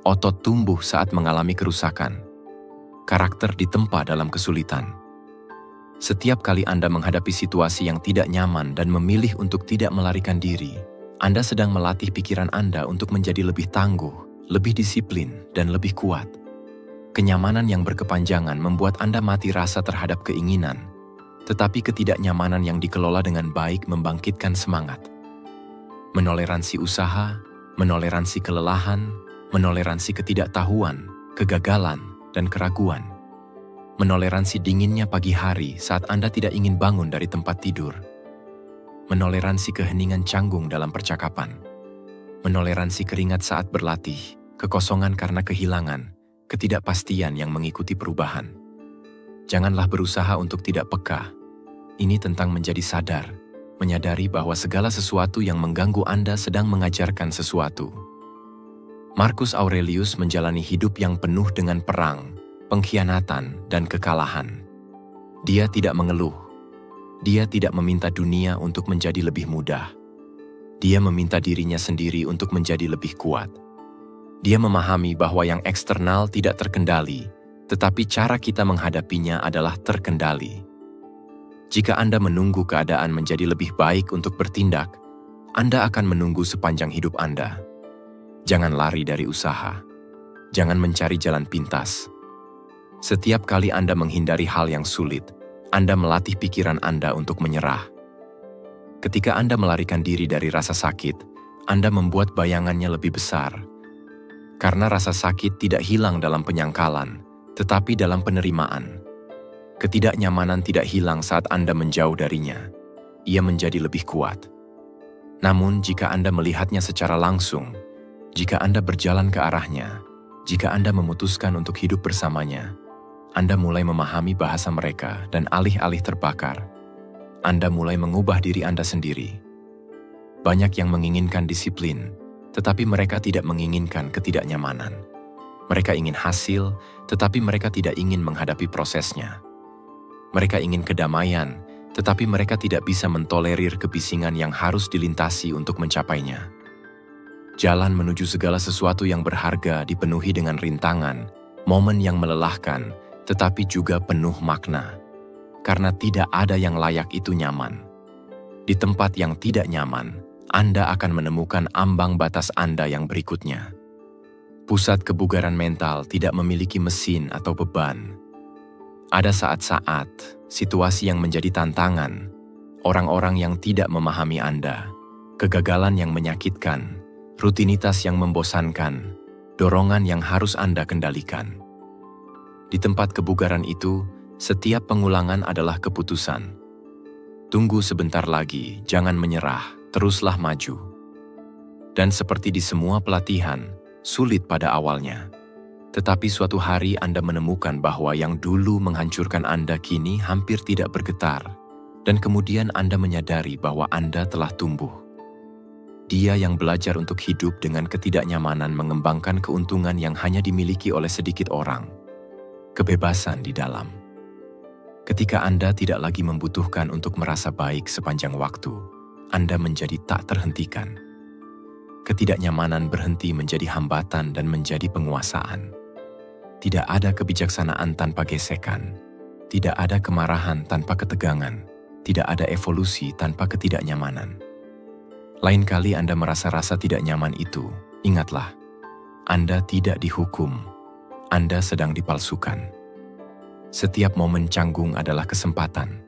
Otot tumbuh saat mengalami kerusakan. Karakter ditempa dalam kesulitan. Setiap kali Anda menghadapi situasi yang tidak nyaman dan memilih untuk tidak melarikan diri, Anda sedang melatih pikiran Anda untuk menjadi lebih tangguh, lebih disiplin, dan lebih kuat. Kenyamanan yang berkepanjangan membuat Anda mati rasa terhadap keinginan, tetapi ketidaknyamanan yang dikelola dengan baik membangkitkan semangat. Menoleransi usaha, menoleransi kelelahan, menoleransi ketidaktahuan, kegagalan, dan keraguan. Menoleransi dinginnya pagi hari saat Anda tidak ingin bangun dari tempat tidur. Menoleransi keheningan canggung dalam percakapan. Menoleransi keringat saat berlatih, kekosongan karena kehilangan, ketidakpastian yang mengikuti perubahan. Janganlah berusaha untuk tidak peka. Ini tentang menjadi sadar, menyadari bahwa segala sesuatu yang mengganggu Anda sedang mengajarkan sesuatu. Marcus Aurelius menjalani hidup yang penuh dengan perang, pengkhianatan, dan kekalahan. Dia tidak mengeluh. Dia tidak meminta dunia untuk menjadi lebih mudah. Dia meminta dirinya sendiri untuk menjadi lebih kuat. Dia memahami bahwa yang eksternal tidak terkendali, tetapi cara kita menghadapinya adalah terkendali. Jika Anda menunggu keadaan menjadi lebih baik untuk bertindak, Anda akan menunggu sepanjang hidup Anda. Jangan lari dari usaha. Jangan mencari jalan pintas. Setiap kali Anda menghindari hal yang sulit, Anda melatih pikiran Anda untuk menyerah. Ketika Anda melarikan diri dari rasa sakit, Anda membuat bayangannya lebih besar. Karena rasa sakit tidak hilang dalam penyangkalan, tetapi dalam penerimaan. Ketidaknyamanan tidak hilang saat Anda menjauh darinya. Ia menjadi lebih kuat. Namun, jika Anda melihatnya secara langsung, jika Anda berjalan ke arahnya, jika Anda memutuskan untuk hidup bersamanya, Anda mulai memahami bahasa mereka dan alih-alih terbakar, Anda mulai mengubah diri Anda sendiri. Banyak yang menginginkan disiplin, tetapi mereka tidak menginginkan ketidaknyamanan. Mereka ingin hasil, tetapi mereka tidak ingin menghadapi prosesnya. Mereka ingin kedamaian, tetapi mereka tidak bisa mentolerir kebisingan yang harus dilintasi untuk mencapainya. Jalan menuju segala sesuatu yang berharga dipenuhi dengan rintangan, momen yang melelahkan, tetapi juga penuh makna. Karena tidak ada yang layak itu nyaman. Di tempat yang tidak nyaman, Anda akan menemukan ambang batas Anda yang berikutnya. Pusat kebugaran mental tidak memiliki mesin atau beban. Ada saat-saat, situasi yang menjadi tantangan, orang-orang yang tidak memahami Anda, kegagalan yang menyakitkan, rutinitas yang membosankan, dorongan yang harus Anda kendalikan. Di tempat kebugaran itu, setiap pengulangan adalah keputusan. Tunggu sebentar lagi, jangan menyerah, teruslah maju. Dan seperti di semua pelatihan, sulit pada awalnya. Tetapi suatu hari Anda menemukan bahwa yang dulu menghancurkan Anda kini hampir tidak bergetar, dan kemudian Anda menyadari bahwa Anda telah tumbuh. Dia yang belajar untuk hidup dengan ketidaknyamanan mengembangkan keuntungan yang hanya dimiliki oleh sedikit orang. Kebebasan di dalam. Ketika Anda tidak lagi membutuhkan untuk merasa baik sepanjang waktu, Anda menjadi tak terhentikan. Ketidaknyamanan berhenti menjadi hambatan dan menjadi penguasaan. Tidak ada kebijaksanaan tanpa gesekan. Tidak ada kemarahan tanpa ketegangan. Tidak ada evolusi tanpa ketidaknyamanan. Lain kali Anda merasa rasa tidak nyaman itu, ingatlah, Anda tidak dihukum. Anda sedang dipalsukan. Setiap momen canggung adalah kesempatan.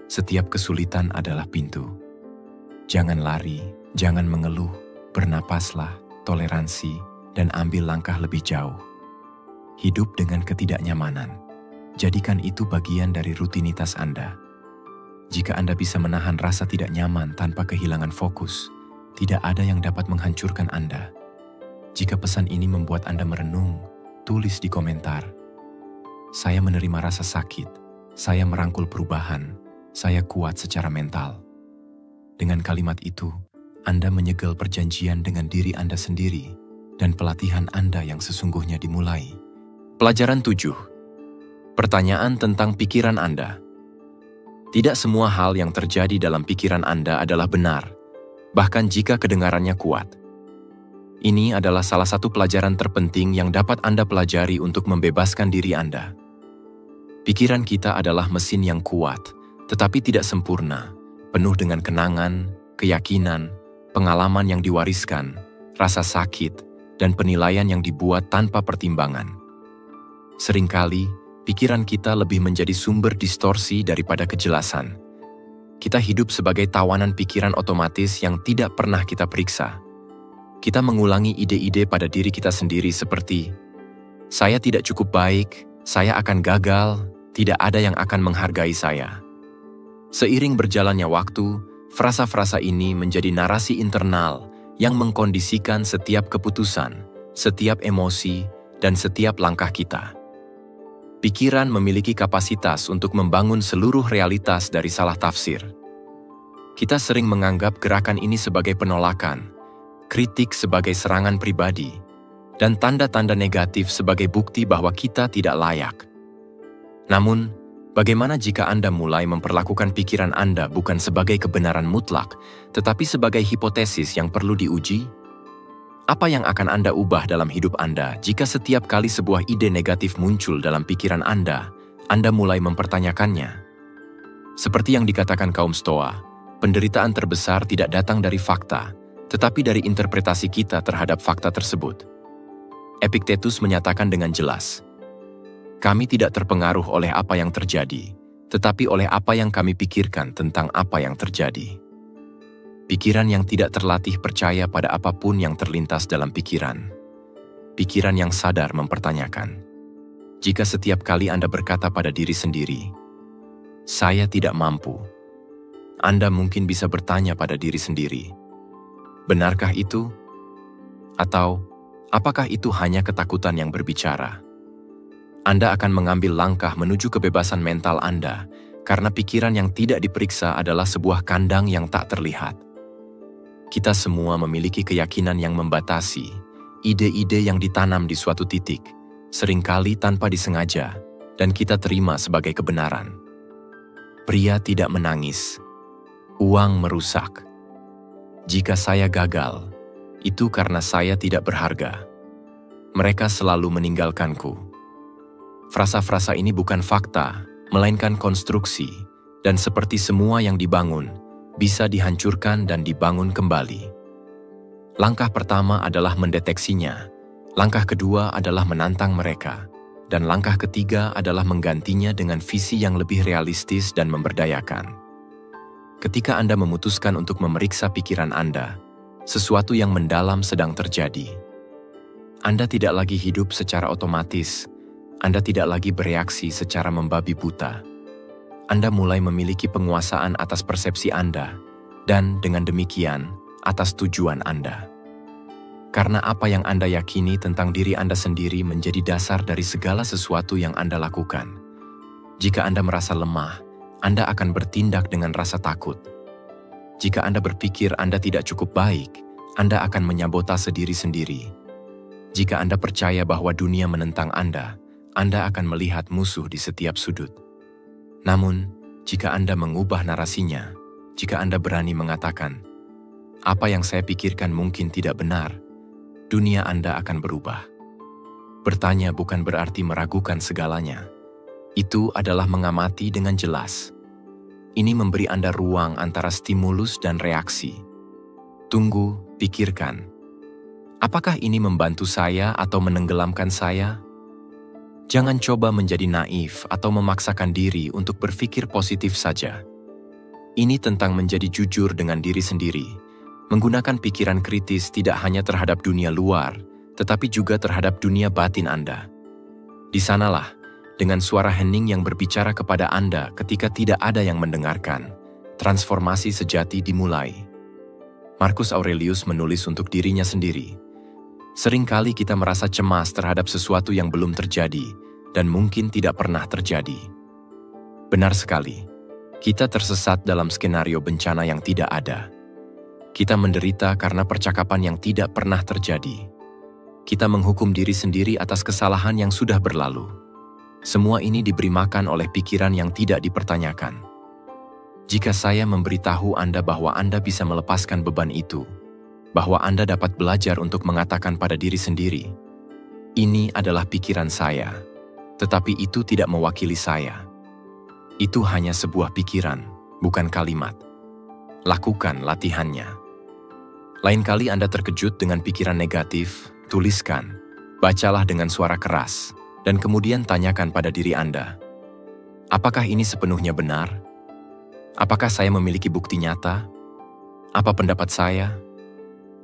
Setiap kesulitan adalah pintu. Jangan lari, jangan mengeluh, bernapaslah, toleransi, dan ambil langkah lebih jauh. Hidup dengan ketidaknyamanan. Jadikan itu bagian dari rutinitas Anda. Jika Anda bisa menahan rasa tidak nyaman tanpa kehilangan fokus, tidak ada yang dapat menghancurkan Anda. Jika pesan ini membuat Anda merenung, tulis di komentar. Saya menerima rasa sakit, Saya merangkul perubahan, saya kuat secara mental. Dengan kalimat itu, Anda menyegel perjanjian dengan diri Anda sendiri dan pelatihan Anda yang sesungguhnya dimulai. Pelajaran 7. Pertanyaan tentang pikiran Anda. Tidak semua hal yang terjadi dalam pikiran Anda adalah benar, bahkan jika kedengarannya kuat. Ini adalah salah satu pelajaran terpenting yang dapat Anda pelajari untuk membebaskan diri Anda. Pikiran kita adalah mesin yang kuat, tetapi tidak sempurna, penuh dengan kenangan, keyakinan, pengalaman yang diwariskan, rasa sakit, dan penilaian yang dibuat tanpa pertimbangan. Seringkali, pikiran kita lebih menjadi sumber distorsi daripada kejelasan. Kita hidup sebagai tawanan pikiran otomatis yang tidak pernah kita periksa. Kita mengulangi ide-ide pada diri kita sendiri seperti, "Saya tidak cukup baik, saya akan gagal, tidak ada yang akan menghargai saya." Seiring berjalannya waktu, frasa-frasa ini menjadi narasi internal yang mengkondisikan setiap keputusan, setiap emosi, dan setiap langkah kita. Pikiran memiliki kapasitas untuk membangun seluruh realitas dari salah tafsir. Kita sering menganggap gerakan ini sebagai penolakan, kritik sebagai serangan pribadi, dan tanda-tanda negatif sebagai bukti bahwa kita tidak layak. Namun, bagaimana jika Anda mulai memperlakukan pikiran Anda bukan sebagai kebenaran mutlak, tetapi sebagai hipotesis yang perlu diuji? Apa yang akan Anda ubah dalam hidup Anda jika setiap kali sebuah ide negatif muncul dalam pikiran Anda mulai mempertanyakannya? Seperti yang dikatakan kaum Stoa, penderitaan terbesar tidak datang dari fakta, tetapi dari interpretasi kita terhadap fakta tersebut. Epictetus menyatakan dengan jelas, "Kami tidak terpengaruh oleh apa yang terjadi, tetapi oleh apa yang kami pikirkan tentang apa yang terjadi." Pikiran yang tidak terlatih percaya pada apapun yang terlintas dalam pikiran. Pikiran yang sadar mempertanyakan. Jika setiap kali Anda berkata pada diri sendiri, "Saya tidak mampu," Anda mungkin bisa bertanya pada diri sendiri, "Benarkah itu? Atau, apakah itu hanya ketakutan yang berbicara?" Anda akan mengambil langkah menuju kebebasan mental Anda, karena pikiran yang tidak diperiksa adalah sebuah kandang yang tak terlihat. Kita semua memiliki keyakinan yang membatasi, ide-ide yang ditanam di suatu titik, seringkali tanpa disengaja, dan kita terima sebagai kebenaran. Pria tidak menangis, uang merusak. Jika saya gagal, itu karena saya tidak berharga. Mereka selalu meninggalkanku. Frasa-frasa ini bukan fakta, melainkan konstruksi, dan seperti semua yang dibangun, bisa dihancurkan dan dibangun kembali. Langkah pertama adalah mendeteksinya, langkah kedua adalah menantang mereka, dan langkah ketiga adalah menggantinya dengan visi yang lebih realistis dan memberdayakan. Ketika Anda memutuskan untuk memeriksa pikiran Anda, sesuatu yang mendalam sedang terjadi. Anda tidak lagi hidup secara otomatis, Anda tidak lagi bereaksi secara membabi buta. Anda mulai memiliki penguasaan atas persepsi Anda, dan dengan demikian, atas tujuan Anda. Karena apa yang Anda yakini tentang diri Anda sendiri menjadi dasar dari segala sesuatu yang Anda lakukan. Jika Anda merasa lemah, Anda akan bertindak dengan rasa takut. Jika Anda berpikir Anda tidak cukup baik, Anda akan menyabotase diri sendiri. Jika Anda percaya bahwa dunia menentang Anda akan melihat musuh di setiap sudut. Namun, jika Anda mengubah narasinya, jika Anda berani mengatakan, "Apa yang saya pikirkan mungkin tidak benar," dunia Anda akan berubah. Bertanya bukan berarti meragukan segalanya. Itu adalah mengamati dengan jelas. Ini memberi Anda ruang antara stimulus dan reaksi. Tunggu, pikirkan. Apakah ini membantu saya atau menenggelamkan saya? Jangan coba menjadi naif atau memaksakan diri untuk berpikir positif saja. Ini tentang menjadi jujur dengan diri sendiri, menggunakan pikiran kritis tidak hanya terhadap dunia luar, tetapi juga terhadap dunia batin Anda. Di sanalah, dengan suara hening yang berbicara kepada Anda ketika tidak ada yang mendengarkan, transformasi sejati dimulai. Marcus Aurelius menulis untuk dirinya sendiri. Seringkali kita merasa cemas terhadap sesuatu yang belum terjadi dan mungkin tidak pernah terjadi. Benar sekali. Kita tersesat dalam skenario bencana yang tidak ada. Kita menderita karena percakapan yang tidak pernah terjadi. Kita menghukum diri sendiri atas kesalahan yang sudah berlalu. Semua ini diberi makan oleh pikiran yang tidak dipertanyakan. Jika saya memberitahu Anda bahwa Anda bisa melepaskan beban itu, bahwa Anda dapat belajar untuk mengatakan pada diri sendiri, "Ini adalah pikiran saya," tetapi itu tidak mewakili saya. Itu hanya sebuah pikiran, bukan kalimat. Lakukan latihannya. Lain kali Anda terkejut dengan pikiran negatif, tuliskan, bacalah dengan suara keras, dan kemudian tanyakan pada diri Anda, apakah ini sepenuhnya benar? Apakah saya memiliki bukti nyata? Apa pendapat saya?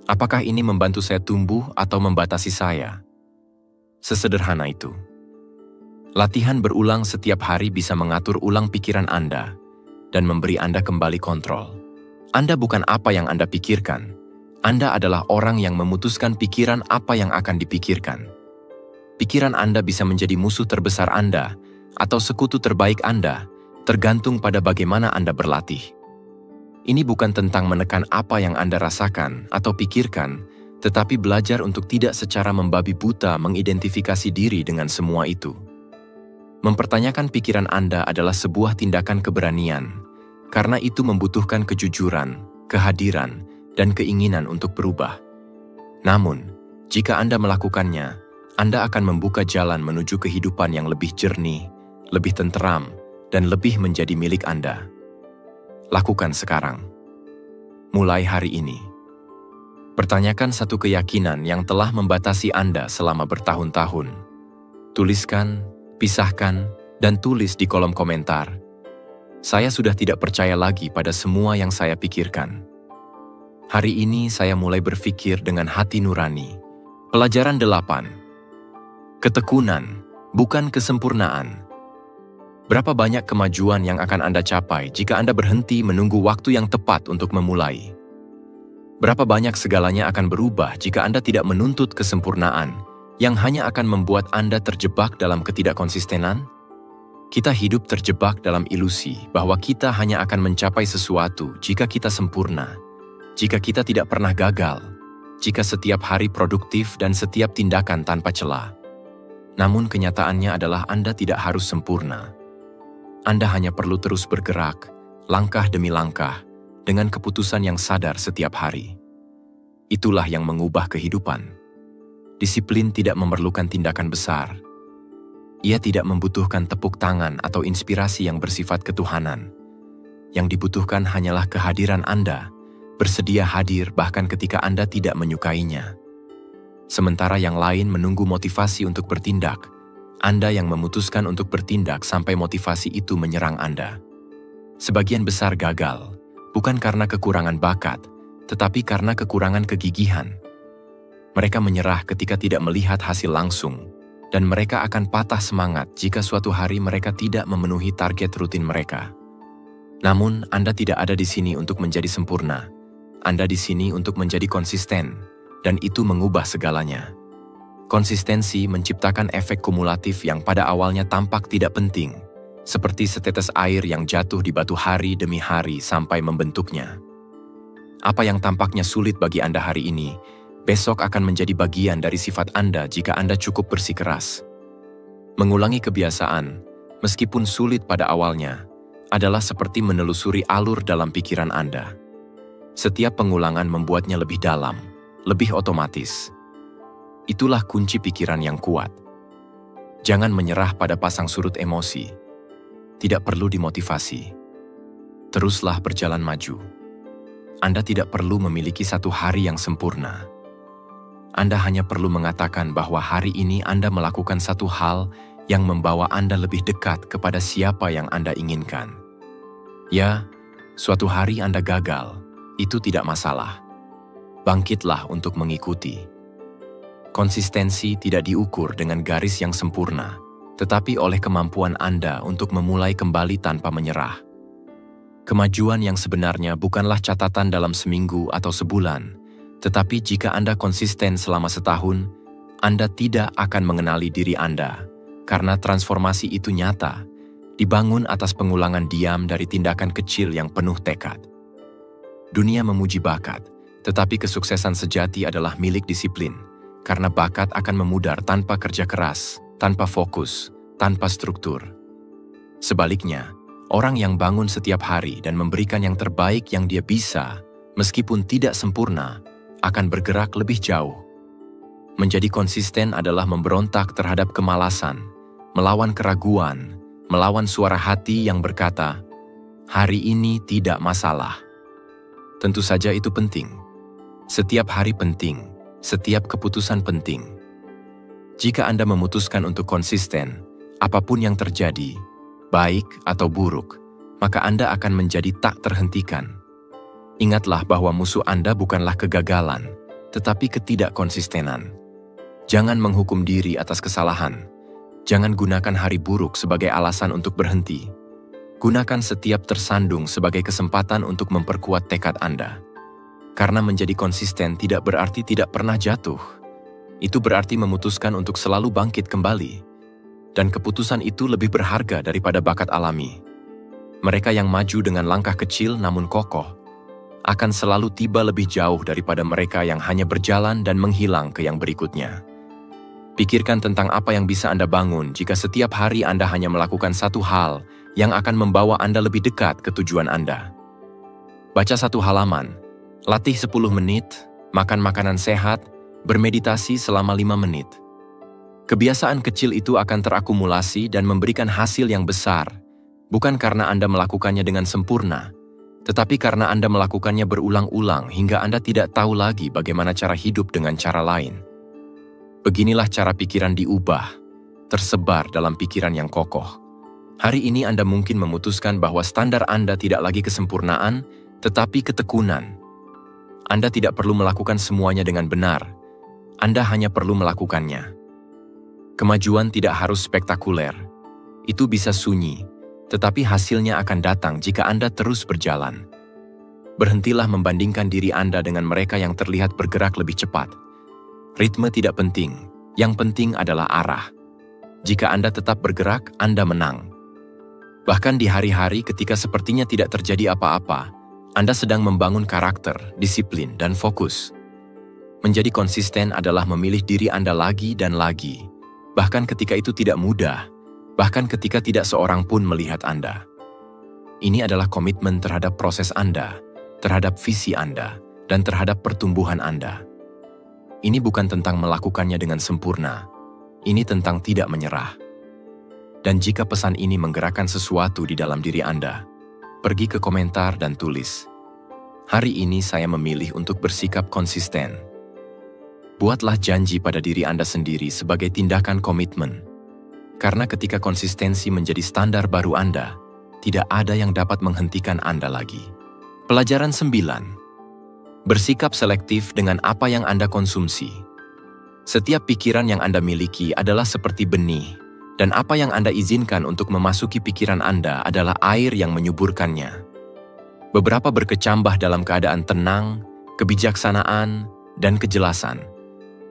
Apakah ini membantu saya tumbuh atau membatasi saya? Sesederhana itu. Latihan berulang setiap hari bisa mengatur ulang pikiran Anda dan memberi Anda kembali kontrol. Anda bukan apa yang Anda pikirkan. Anda adalah orang yang memutuskan pikiran apa yang akan dipikirkan. Pikiran Anda bisa menjadi musuh terbesar Anda atau sekutu terbaik Anda, tergantung pada bagaimana Anda berlatih. Ini bukan tentang menekan apa yang Anda rasakan atau pikirkan, tetapi belajar untuk tidak secara membabi buta mengidentifikasi diri dengan semua itu. Mempertanyakan pikiran Anda adalah sebuah tindakan keberanian, karena itu membutuhkan kejujuran, kehadiran, dan keinginan untuk berubah. Namun, jika Anda melakukannya, Anda akan membuka jalan menuju kehidupan yang lebih jernih, lebih tenteram, dan lebih menjadi milik Anda. Lakukan sekarang. Mulai hari ini. Pertanyakan satu keyakinan yang telah membatasi Anda selama bertahun-tahun. Tuliskan, pisahkan, dan tulis di kolom komentar. Saya sudah tidak percaya lagi pada semua yang saya pikirkan. Hari ini saya mulai berpikir dengan hati nurani. Pelajaran 8. Ketekunan, bukan kesempurnaan. Berapa banyak kemajuan yang akan Anda capai jika Anda berhenti menunggu waktu yang tepat untuk memulai? Berapa banyak segalanya akan berubah jika Anda tidak menuntut kesempurnaan, yang hanya akan membuat Anda terjebak dalam ketidakkonsistenan? Kita hidup terjebak dalam ilusi bahwa kita hanya akan mencapai sesuatu jika kita sempurna. Jika kita tidak pernah gagal, jika setiap hari produktif dan setiap tindakan tanpa celah. Namun kenyataannya adalah Anda tidak harus sempurna. Anda hanya perlu terus bergerak, langkah demi langkah, dengan keputusan yang sadar setiap hari. Itulah yang mengubah kehidupan. Disiplin tidak memerlukan tindakan besar. Ia tidak membutuhkan tepuk tangan atau inspirasi yang bersifat ketuhanan. Yang dibutuhkan hanyalah kehadiran Anda, bersedia hadir bahkan ketika Anda tidak menyukainya. Sementara yang lain menunggu motivasi untuk bertindak, Anda yang memutuskan untuk bertindak sampai motivasi itu menyerang Anda. Sebagian besar gagal, bukan karena kekurangan bakat, tetapi karena kekurangan kegigihan. Mereka menyerah ketika tidak melihat hasil langsung, dan mereka akan patah semangat jika suatu hari mereka tidak memenuhi target rutin mereka. Namun, Anda tidak ada di sini untuk menjadi sempurna. Anda di sini untuk menjadi konsisten, dan itu mengubah segalanya. Konsistensi menciptakan efek kumulatif yang pada awalnya tampak tidak penting, seperti setetes air yang jatuh di batu hari demi hari sampai membentuknya. Apa yang tampaknya sulit bagi Anda hari ini, besok akan menjadi bagian dari sifat Anda jika Anda cukup bersikeras. Mengulangi kebiasaan, meskipun sulit pada awalnya, adalah seperti menelusuri alur dalam pikiran Anda. Setiap pengulangan membuatnya lebih dalam, lebih otomatis. Itulah kunci pikiran yang kuat. Jangan menyerah pada pasang surut emosi. Tidak perlu dimotivasi. Teruslah berjalan maju. Anda tidak perlu memiliki satu hari yang sempurna. Anda hanya perlu mengatakan bahwa hari ini Anda melakukan satu hal yang membawa Anda lebih dekat kepada siapa yang Anda inginkan. Ya, suatu hari Anda gagal. Itu tidak masalah. Bangkitlah untuk mengikuti. Konsistensi tidak diukur dengan garis yang sempurna, tetapi oleh kemampuan Anda untuk memulai kembali tanpa menyerah. Kemajuan yang sebenarnya bukanlah catatan dalam seminggu atau sebulan, tetapi jika Anda konsisten selama setahun, Anda tidak akan mengenali diri Anda, karena transformasi itu nyata, dibangun atas pengulangan diam dari tindakan kecil yang penuh tekad. Dunia memuji bakat, tetapi kesuksesan sejati adalah milik disiplin, karena bakat akan memudar tanpa kerja keras, tanpa fokus, tanpa struktur. Sebaliknya, orang yang bangun setiap hari dan memberikan yang terbaik yang dia bisa, meskipun tidak sempurna, akan bergerak lebih jauh. Menjadi konsisten adalah memberontak terhadap kemalasan, melawan keraguan, melawan suara hati yang berkata, "Hari ini tidak masalah." Tentu saja itu penting. Setiap hari penting, setiap keputusan penting. Jika Anda memutuskan untuk konsisten, apapun yang terjadi, baik atau buruk, maka Anda akan menjadi tak terhentikan. Ingatlah bahwa musuh Anda bukanlah kegagalan, tetapi ketidakkonsistenan. Jangan menghukum diri atas kesalahan. Jangan gunakan hari buruk sebagai alasan untuk berhenti. Gunakan setiap tersandung sebagai kesempatan untuk memperkuat tekad Anda. Karena menjadi konsisten tidak berarti tidak pernah jatuh. Itu berarti memutuskan untuk selalu bangkit kembali. Dan keputusan itu lebih berharga daripada bakat alami. Mereka yang maju dengan langkah kecil namun kokoh, akan selalu tiba lebih jauh daripada mereka yang hanya berjalan dan menghilang ke yang berikutnya. Pikirkan tentang apa yang bisa Anda bangun jika setiap hari Anda hanya melakukan satu hal yang akan membawa Anda lebih dekat ke tujuan Anda. Baca satu halaman, latih 10 menit, makan makanan sehat, bermeditasi selama 5 menit. Kebiasaan kecil itu akan terakumulasi dan memberikan hasil yang besar, bukan karena Anda melakukannya dengan sempurna, tetapi karena Anda melakukannya berulang-ulang hingga Anda tidak tahu lagi bagaimana cara hidup dengan cara lain. Beginilah cara pikiran diubah, tersebar dalam pikiran yang kokoh. Hari ini Anda mungkin memutuskan bahwa standar Anda tidak lagi kesempurnaan, tetapi ketekunan. Anda tidak perlu melakukan semuanya dengan benar. Anda hanya perlu melakukannya. Kemajuan tidak harus spektakuler. Itu bisa sunyi, tetapi hasilnya akan datang jika Anda terus berjalan. Berhentilah membandingkan diri Anda dengan mereka yang terlihat bergerak lebih cepat. Ritme tidak penting, yang penting adalah arah. Jika Anda tetap bergerak, Anda menang. Bahkan di hari-hari ketika sepertinya tidak terjadi apa-apa, Anda sedang membangun karakter, disiplin, dan fokus. Menjadi konsisten adalah memilih diri Anda lagi dan lagi, bahkan ketika itu tidak mudah, bahkan ketika tidak seorang pun melihat Anda. Ini adalah komitmen terhadap proses Anda, terhadap visi Anda, dan terhadap pertumbuhan Anda. Ini bukan tentang melakukannya dengan sempurna, ini tentang tidak menyerah. Dan jika pesan ini menggerakkan sesuatu di dalam diri Anda, pergi ke komentar dan tulis, "Hari ini saya memilih untuk bersikap konsisten." Buatlah janji pada diri Anda sendiri sebagai tindakan komitmen. Karena ketika konsistensi menjadi standar baru Anda, tidak ada yang dapat menghentikan Anda lagi. Pelajaran 9. Bersikap selektif dengan apa yang Anda konsumsi. Setiap pikiran yang Anda miliki adalah seperti benih, dan apa yang Anda izinkan untuk memasuki pikiran Anda adalah air yang menyuburkannya. Beberapa berkecambah dalam keadaan tenang, kebijaksanaan, dan kejelasan.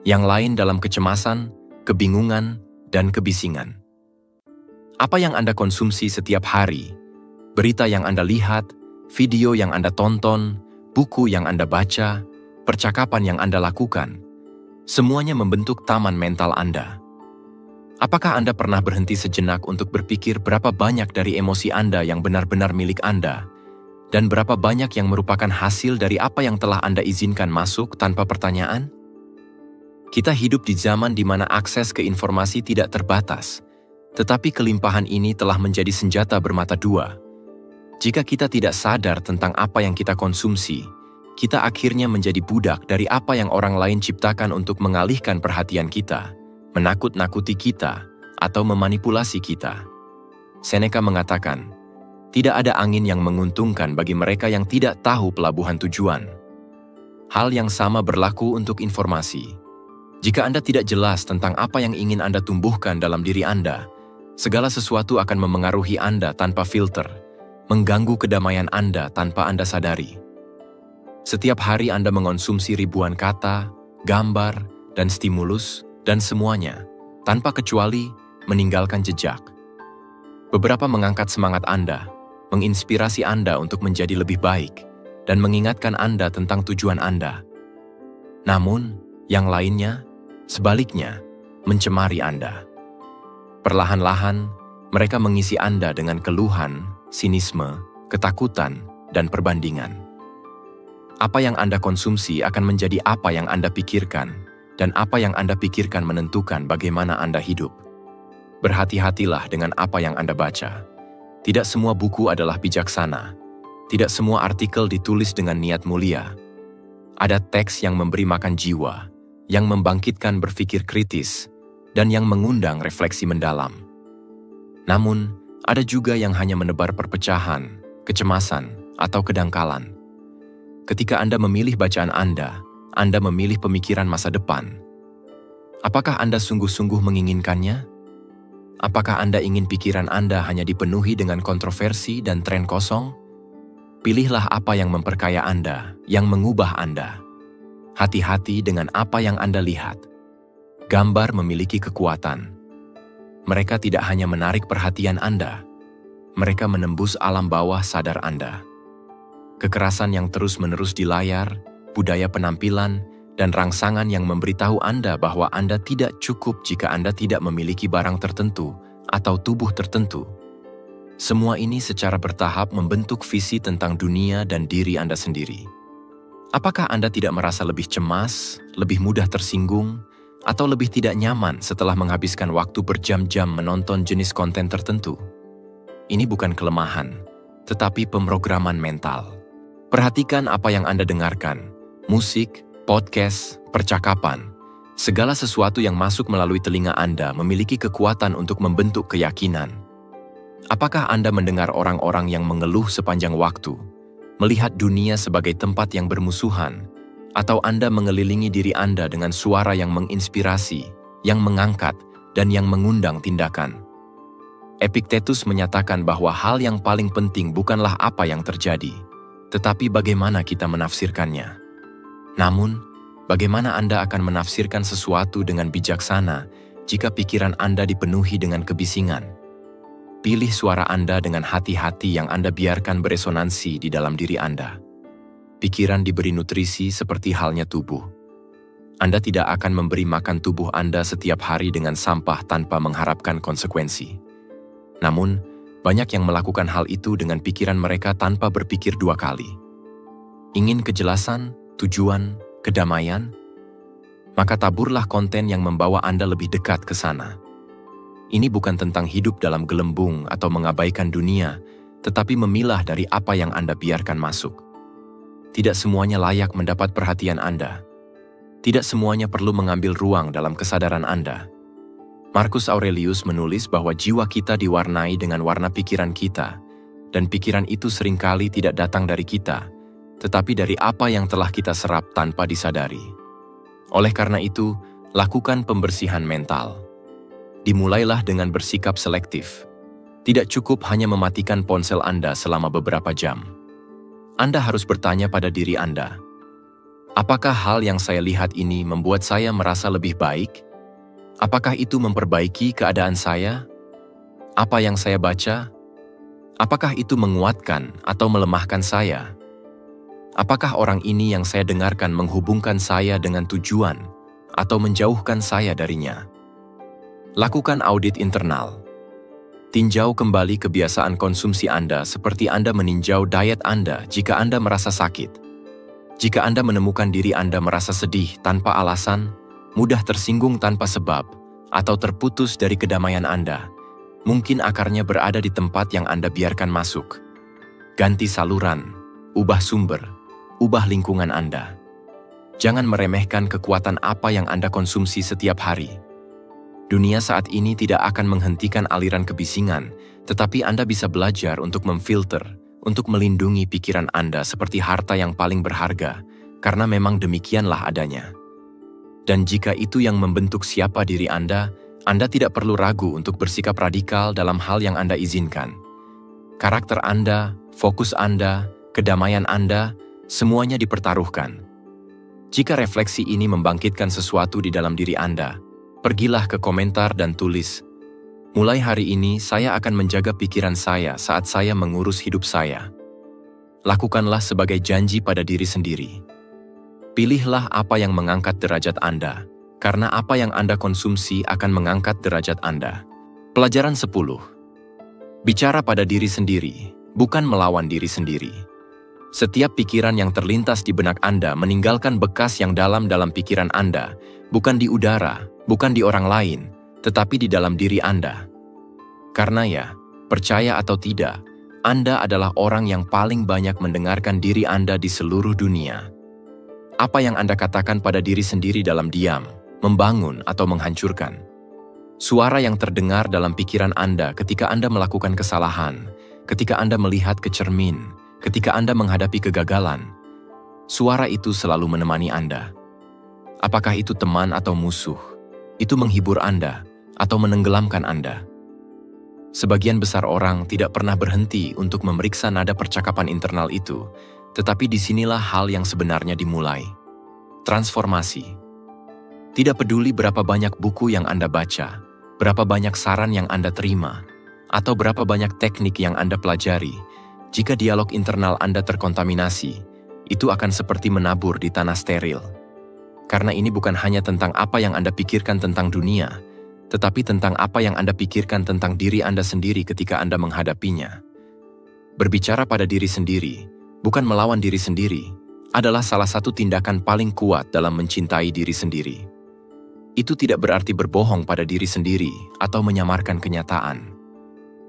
Yang lain dalam kecemasan, kebingungan, dan kebisingan. Apa yang Anda konsumsi setiap hari, berita yang Anda lihat, video yang Anda tonton, buku yang Anda baca, percakapan yang Anda lakukan, semuanya membentuk taman mental Anda. Apakah Anda pernah berhenti sejenak untuk berpikir berapa banyak dari emosi Anda yang benar-benar milik Anda, dan berapa banyak yang merupakan hasil dari apa yang telah Anda izinkan masuk tanpa pertanyaan? Kita hidup di zaman di mana akses ke informasi tidak terbatas, tetapi kelimpahan ini telah menjadi senjata bermata dua. Jika kita tidak sadar tentang apa yang kita konsumsi, kita akhirnya menjadi budak dari apa yang orang lain ciptakan untuk mengalihkan perhatian kita, menakut-nakuti kita, atau memanipulasi kita. Seneca mengatakan, tidak ada angin yang menguntungkan bagi mereka yang tidak tahu pelabuhan tujuan. Hal yang sama berlaku untuk informasi. Jika Anda tidak jelas tentang apa yang ingin Anda tumbuhkan dalam diri Anda, segala sesuatu akan memengaruhi Anda tanpa filter, mengganggu kedamaian Anda tanpa Anda sadari. Setiap hari Anda mengonsumsi ribuan kata, gambar, dan stimulus, dan semuanya, tanpa kecuali, meninggalkan jejak. Beberapa mengangkat semangat Anda, menginspirasi Anda untuk menjadi lebih baik, dan mengingatkan Anda tentang tujuan Anda. Namun, yang lainnya, sebaliknya, mencemari Anda. Perlahan-lahan, mereka mengisi Anda dengan keluhan, sinisme, ketakutan, dan perbandingan. Apa yang Anda konsumsi akan menjadi apa yang Anda pikirkan, dan apa yang Anda pikirkan menentukan bagaimana Anda hidup. Berhati-hatilah dengan apa yang Anda baca. Tidak semua buku adalah bijaksana. Tidak semua artikel ditulis dengan niat mulia. Ada teks yang memberi makan jiwa, yang membangkitkan berpikir kritis, dan yang mengundang refleksi mendalam. Namun, ada juga yang hanya menebar perpecahan, kecemasan, atau kedangkalan. Ketika Anda memilih bacaan Anda memilih pemikiran masa depan. Apakah Anda sungguh-sungguh menginginkannya? Apakah Anda ingin pikiran Anda hanya dipenuhi dengan kontroversi dan tren kosong? Pilihlah apa yang memperkaya Anda, yang mengubah Anda. Hati-hati dengan apa yang Anda lihat. Gambar memiliki kekuatan. Mereka tidak hanya menarik perhatian Anda, mereka menembus alam bawah sadar Anda. Kekerasan yang terus-menerus di layar, budaya penampilan, dan rangsangan yang memberitahu Anda bahwa Anda tidak cukup jika Anda tidak memiliki barang tertentu atau tubuh tertentu. Semua ini secara bertahap membentuk visi tentang dunia dan diri Anda sendiri. Apakah Anda tidak merasa lebih cemas, lebih mudah tersinggung, atau lebih tidak nyaman setelah menghabiskan waktu berjam-jam menonton jenis konten tertentu? Ini bukan kelemahan, tetapi pemrograman mental. Perhatikan apa yang Anda dengarkan, musik, podcast, percakapan. Segala sesuatu yang masuk melalui telinga Anda memiliki kekuatan untuk membentuk keyakinan. Apakah Anda mendengar orang-orang yang mengeluh sepanjang waktu, melihat dunia sebagai tempat yang bermusuhan, atau Anda mengelilingi diri Anda dengan suara yang menginspirasi, yang mengangkat, dan yang mengundang tindakan? Epictetus menyatakan bahwa hal yang paling penting bukanlah apa yang terjadi, tetapi bagaimana kita menafsirkannya. Namun, bagaimana Anda akan menafsirkan sesuatu dengan bijaksana jika pikiran Anda dipenuhi dengan kebisingan? Pilih suara Anda dengan hati-hati yang Anda biarkan beresonansi di dalam diri Anda. Pikiran diberi nutrisi seperti halnya tubuh. Anda tidak akan memberi makan tubuh Anda setiap hari dengan sampah tanpa mengharapkan konsekuensi. Namun, banyak yang melakukan hal itu dengan pikiran mereka tanpa berpikir dua kali. Ingin kejelasan, tujuan, kedamaian? Maka taburlah konten yang membawa Anda lebih dekat ke sana. Ini bukan tentang hidup dalam gelembung atau mengabaikan dunia, tetapi memilah dari apa yang Anda biarkan masuk. Tidak semuanya layak mendapat perhatian Anda. Tidak semuanya perlu mengambil ruang dalam kesadaran Anda. Marcus Aurelius menulis bahwa jiwa kita diwarnai dengan warna pikiran kita, dan pikiran itu seringkali tidak datang dari kita, tetapi dari apa yang telah kita serap tanpa disadari. Oleh karena itu, lakukan pembersihan mental. Dimulailah dengan bersikap selektif. Tidak cukup hanya mematikan ponsel Anda selama beberapa jam. Anda harus bertanya pada diri Anda, apakah hal yang saya lihat ini membuat saya merasa lebih baik? Apakah itu memperbaiki keadaan saya? Apa yang saya baca? Apakah itu menguatkan atau melemahkan saya? Apakah orang ini yang saya dengarkan menghubungkan saya dengan tujuan atau menjauhkan saya darinya? Lakukan audit internal. Tinjau kembali kebiasaan konsumsi Anda seperti Anda meninjau diet Anda jika Anda merasa sakit. Jika Anda menemukan diri Anda merasa sedih tanpa alasan, mudah tersinggung tanpa sebab, atau terputus dari kedamaian Anda, mungkin akarnya berada di tempat yang Anda biarkan masuk. Ganti saluran, ubah sumber, ubah lingkungan Anda. Jangan meremehkan kekuatan apa yang Anda konsumsi setiap hari. Dunia saat ini tidak akan menghentikan aliran kebisingan, tetapi Anda bisa belajar untuk memfilter, untuk melindungi pikiran Anda seperti harta yang paling berharga, karena memang demikianlah adanya. Dan jika itu yang membentuk siapa diri Anda tidak perlu ragu untuk bersikap radikal dalam hal yang Anda izinkan. Karakter Anda, fokus Anda, kedamaian Anda, semuanya dipertaruhkan. Jika refleksi ini membangkitkan sesuatu di dalam diri Anda, pergilah ke komentar dan tulis, Mulai hari ini, saya akan menjaga pikiran saya saat saya mengurus hidup saya. Lakukanlah sebagai janji pada diri sendiri. Pilihlah apa yang mengangkat derajat Anda, karena apa yang Anda konsumsi akan mengangkat derajat Anda. Pelajaran 10. Bicara pada diri sendiri, bukan melawan diri sendiri. Setiap pikiran yang terlintas di benak Anda meninggalkan bekas yang dalam pikiran Anda, bukan di udara, bukan di orang lain, tetapi di dalam diri Anda. Karena ya, percaya atau tidak, Anda adalah orang yang paling banyak mendengarkan diri Anda di seluruh dunia. Apa yang Anda katakan pada diri sendiri dalam diam, membangun atau menghancurkan. Suara yang terdengar dalam pikiran Anda ketika Anda melakukan kesalahan, ketika Anda melihat ke cermin, ketika Anda menghadapi kegagalan. Suara itu selalu menemani Anda. Apakah itu teman atau musuh? Itu menghibur Anda atau menenggelamkan Anda? Sebagian besar orang tidak pernah berhenti untuk memeriksa nada percakapan internal itu, tetapi disinilah hal yang sebenarnya dimulai. Transformasi. Tidak peduli berapa banyak buku yang Anda baca, berapa banyak saran yang Anda terima, atau berapa banyak teknik yang Anda pelajari, jika dialog internal Anda terkontaminasi, itu akan seperti menabur di tanah steril. Karena ini bukan hanya tentang apa yang Anda pikirkan tentang dunia, tetapi tentang apa yang Anda pikirkan tentang diri Anda sendiri ketika Anda menghadapinya. Berbicara pada diri sendiri, bukan melawan diri sendiri, adalah salah satu tindakan paling kuat dalam mencintai diri sendiri. Itu tidak berarti berbohong pada diri sendiri atau menyamarkan kenyataan.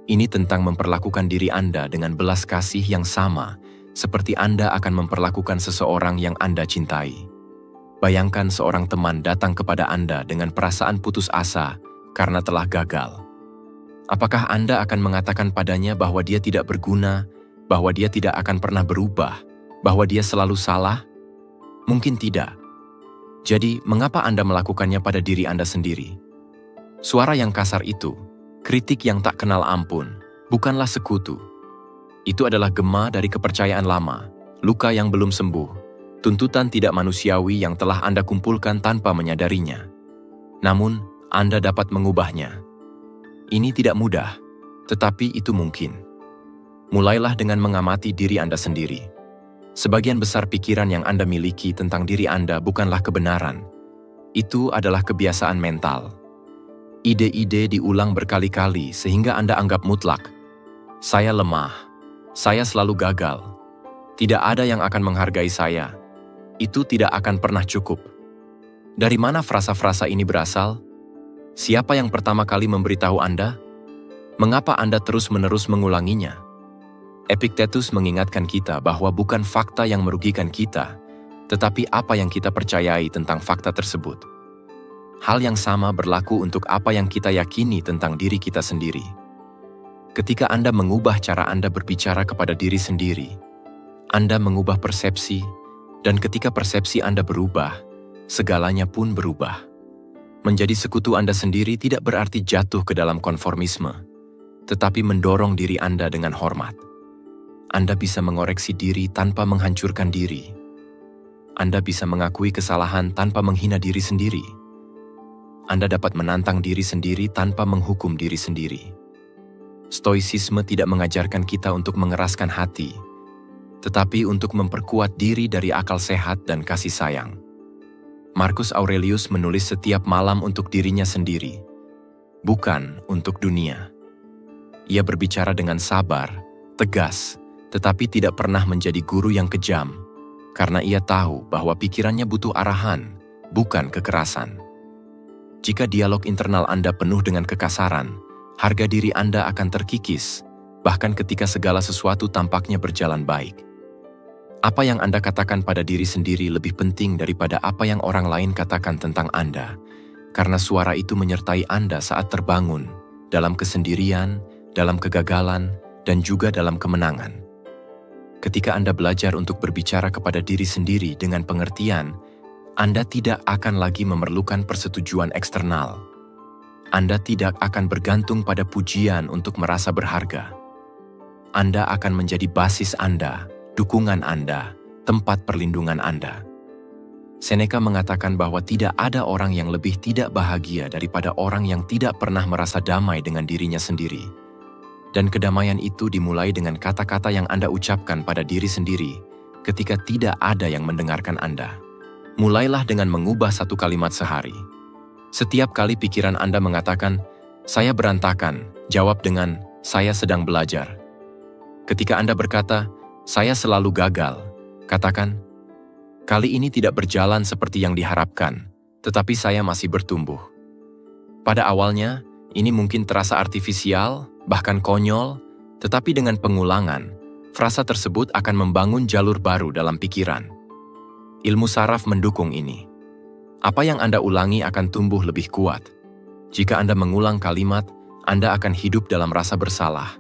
Ini tentang memperlakukan diri Anda dengan belas kasih yang sama, seperti Anda akan memperlakukan seseorang yang Anda cintai. Bayangkan seorang teman datang kepada Anda dengan perasaan putus asa karena telah gagal. Apakah Anda akan mengatakan padanya bahwa dia tidak berguna, bahwa dia tidak akan pernah berubah, bahwa dia selalu salah? Mungkin tidak. Jadi, mengapa Anda melakukannya pada diri Anda sendiri? Suara yang kasar itu, kritik yang tak kenal ampun, bukanlah sekutu. Itu adalah gema dari kepercayaan lama, luka yang belum sembuh, tuntutan tidak manusiawi yang telah Anda kumpulkan tanpa menyadarinya. Namun, Anda dapat mengubahnya. Ini tidak mudah, tetapi itu mungkin. Mulailah dengan mengamati diri Anda sendiri. Sebagian besar pikiran yang Anda miliki tentang diri Anda bukanlah kebenaran. Itu adalah kebiasaan mental. Ide-ide diulang berkali-kali sehingga Anda anggap mutlak. Saya lemah. Saya selalu gagal. Tidak ada yang akan menghargai saya. Itu tidak akan pernah cukup. Dari mana frasa-frasa ini berasal? Siapa yang pertama kali memberitahu Anda? Mengapa Anda terus-menerus mengulanginya? Epictetus mengingatkan kita bahwa bukan fakta yang merugikan kita, tetapi apa yang kita percayai tentang fakta tersebut. Hal yang sama berlaku untuk apa yang kita yakini tentang diri kita sendiri. Ketika Anda mengubah cara Anda berbicara kepada diri sendiri, Anda mengubah persepsi, dan ketika persepsi Anda berubah, segalanya pun berubah. Menjadi sekutu Anda sendiri tidak berarti jatuh ke dalam konformisme, tetapi mendorong diri Anda dengan hormat. Anda bisa mengoreksi diri tanpa menghancurkan diri. Anda bisa mengakui kesalahan tanpa menghina diri sendiri. Anda dapat menantang diri sendiri tanpa menghukum diri sendiri. Stoicisme tidak mengajarkan kita untuk mengeraskan hati, tetapi untuk memperkuat diri dari akal sehat dan kasih sayang. Marcus Aurelius menulis setiap malam untuk dirinya sendiri, bukan untuk dunia. Ia berbicara dengan sabar, tegas, tetapi tidak pernah menjadi guru yang kejam, karena ia tahu bahwa pikirannya butuh arahan, bukan kekerasan. Jika dialog internal Anda penuh dengan kekasaran, harga diri Anda akan terkikis, bahkan ketika segala sesuatu tampaknya berjalan baik. Apa yang Anda katakan pada diri sendiri lebih penting daripada apa yang orang lain katakan tentang Anda, karena suara itu menyertai Anda saat terbangun, dalam kesendirian, dalam kegagalan, dan juga dalam kemenangan. Ketika Anda belajar untuk berbicara kepada diri sendiri dengan pengertian, Anda tidak akan lagi memerlukan persetujuan eksternal. Anda tidak akan bergantung pada pujian untuk merasa berharga. Anda akan menjadi basis Anda, dukungan Anda, tempat perlindungan Anda. Seneca mengatakan bahwa tidak ada orang yang lebih tidak bahagia daripada orang yang tidak pernah merasa damai dengan dirinya sendiri. Dan kedamaian itu dimulai dengan kata-kata yang Anda ucapkan pada diri sendiri ketika tidak ada yang mendengarkan Anda. Mulailah dengan mengubah satu kalimat sehari. Setiap kali pikiran Anda mengatakan, "Saya berantakan," jawab dengan, "Saya sedang belajar." Ketika Anda berkata, "Saya selalu gagal," katakan, "Kali ini tidak berjalan seperti yang diharapkan, tetapi saya masih bertumbuh." Pada awalnya, ini mungkin terasa artifisial, bahkan konyol, tetapi dengan pengulangan, frasa tersebut akan membangun jalur baru dalam pikiran. Ilmu saraf mendukung ini. Apa yang Anda ulangi akan tumbuh lebih kuat. Jika Anda mengulang kalimat, Anda akan hidup dalam rasa bersalah.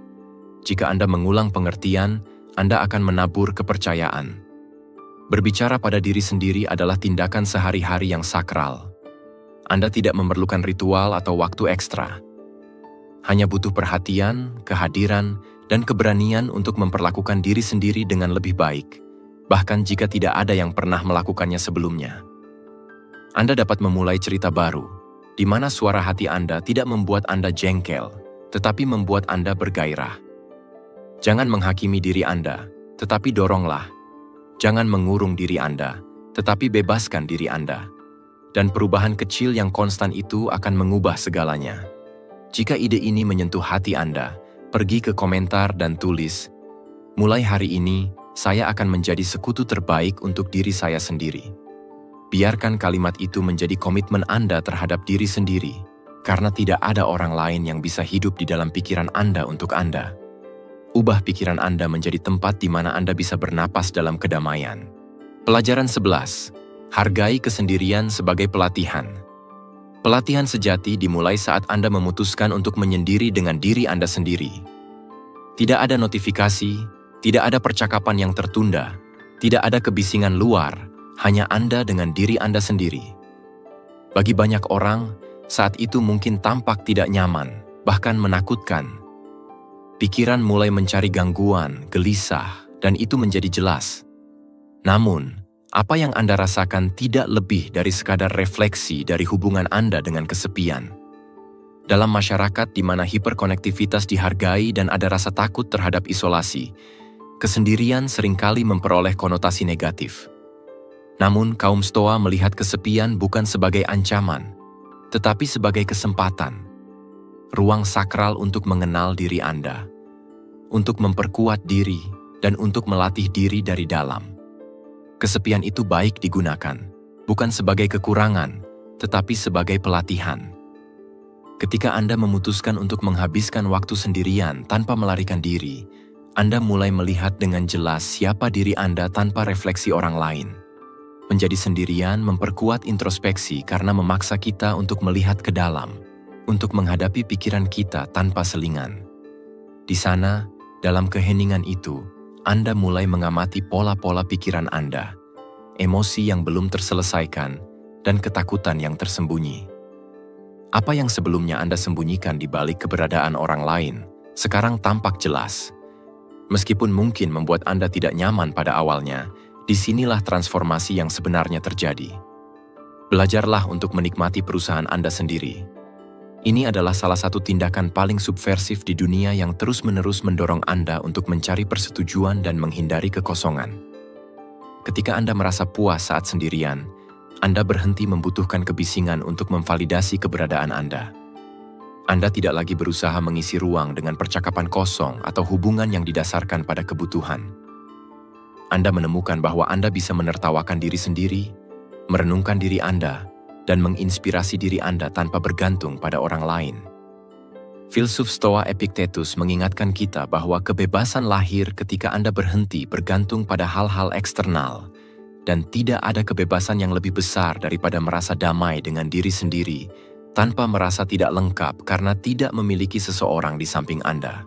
Jika Anda mengulang pengertian, Anda akan menabur kepercayaan. Berbicara pada diri sendiri adalah tindakan sehari-hari yang sakral. Anda tidak memerlukan ritual atau waktu ekstra. Hanya butuh perhatian, kehadiran, dan keberanian untuk memperlakukan diri sendiri dengan lebih baik, bahkan jika tidak ada yang pernah melakukannya sebelumnya. Anda dapat memulai cerita baru, di mana suara hati Anda tidak membuat Anda jengkel, tetapi membuat Anda bergairah. Jangan menghakimi diri Anda, tetapi doronglah. Jangan mengurung diri Anda, tetapi bebaskan diri Anda. Dan perubahan kecil yang konstan itu akan mengubah segalanya. Jika ide ini menyentuh hati Anda, pergi ke komentar dan tulis, "Mulai hari ini, saya akan menjadi sekutu terbaik untuk diri saya sendiri." Biarkan kalimat itu menjadi komitmen Anda terhadap diri sendiri, karena tidak ada orang lain yang bisa hidup di dalam pikiran Anda untuk Anda. Ubah pikiran Anda menjadi tempat di mana Anda bisa bernapas dalam kedamaian. Pelajaran 11. Hargai kesendirian sebagai pelatihan. Pelatihan sejati dimulai saat Anda memutuskan untuk menyendiri dengan diri Anda sendiri. Tidak ada notifikasi, tidak ada percakapan yang tertunda, tidak ada kebisingan luar, hanya Anda dengan diri Anda sendiri. Bagi banyak orang, saat itu mungkin tampak tidak nyaman, bahkan menakutkan. Pikiran mulai mencari gangguan, gelisah, dan itu menjadi jelas. Namun, apa yang Anda rasakan tidak lebih dari sekadar refleksi dari hubungan Anda dengan kesepian. Dalam masyarakat di mana hiperkonektivitas dihargai dan ada rasa takut terhadap isolasi, kesendirian seringkali memperoleh konotasi negatif. Namun, kaum Stoa melihat kesepian bukan sebagai ancaman, tetapi sebagai kesempatan. Ruang sakral untuk mengenal diri Anda, untuk memperkuat diri, dan untuk melatih diri dari dalam. Kesepian itu baik digunakan, bukan sebagai kekurangan, tetapi sebagai pelatihan. Ketika Anda memutuskan untuk menghabiskan waktu sendirian tanpa melarikan diri, Anda mulai melihat dengan jelas siapa diri Anda tanpa refleksi orang lain. Menjadi sendirian memperkuat introspeksi karena memaksa kita untuk melihat ke dalam, untuk menghadapi pikiran kita tanpa selingan. Di sana, dalam keheningan itu, Anda mulai mengamati pola-pola pikiran Anda, emosi yang belum terselesaikan, dan ketakutan yang tersembunyi. Apa yang sebelumnya Anda sembunyikan di balik keberadaan orang lain, sekarang tampak jelas. Meskipun mungkin membuat Anda tidak nyaman pada awalnya, disinilah transformasi yang sebenarnya terjadi. Belajarlah untuk menikmati perusahaan Anda sendiri. Ini adalah salah satu tindakan paling subversif di dunia yang terus-menerus mendorong Anda untuk mencari persetujuan dan menghindari kekosongan. Ketika Anda merasa puas saat sendirian, Anda berhenti membutuhkan kebisingan untuk memvalidasi keberadaan Anda. Anda tidak lagi berusaha mengisi ruang dengan percakapan kosong atau hubungan yang didasarkan pada kebutuhan. Anda menemukan bahwa Anda bisa menertawakan diri sendiri, merenungkan diri Anda, dan menginspirasi diri Anda tanpa bergantung pada orang lain. Filsuf Stoa Epictetus mengingatkan kita bahwa kebebasan lahir ketika Anda berhenti bergantung pada hal-hal eksternal, dan tidak ada kebebasan yang lebih besar daripada merasa damai dengan diri sendiri tanpa merasa tidak lengkap karena tidak memiliki seseorang di samping Anda.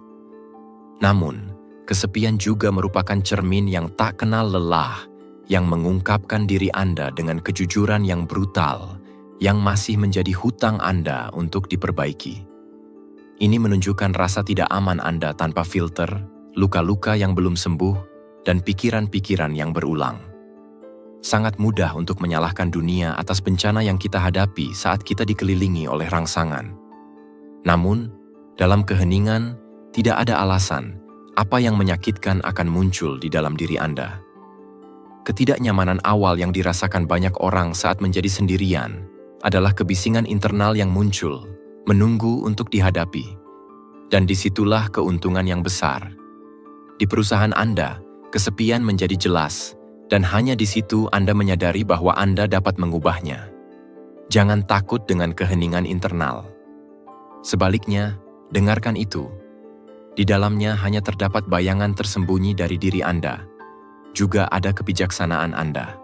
Namun, kesepian juga merupakan cermin yang tak kenal lelah, yang mengungkapkan diri Anda dengan kejujuran yang brutal, yang masih menjadi hutang Anda untuk diperbaiki. Ini menunjukkan rasa tidak aman Anda tanpa filter, luka-luka yang belum sembuh, dan pikiran-pikiran yang berulang. Sangat mudah untuk menyalahkan dunia atas bencana yang kita hadapi saat kita dikelilingi oleh rangsangan. Namun, dalam keheningan, tidak ada alasan apa yang menyakitkan akan muncul di dalam diri Anda. Ketidaknyamanan awal yang dirasakan banyak orang saat menjadi sendirian adalah kebisingan internal yang muncul, menunggu untuk dihadapi. Dan disitulah keuntungan yang besar. Di perusahaan Anda, kesepian menjadi jelas, dan hanya di situ Anda menyadari bahwa Anda dapat mengubahnya. Jangan takut dengan keheningan internal. Sebaliknya, dengarkan itu. Di dalamnya hanya terdapat bayangan tersembunyi dari diri Anda. Juga ada kebijaksanaan Anda.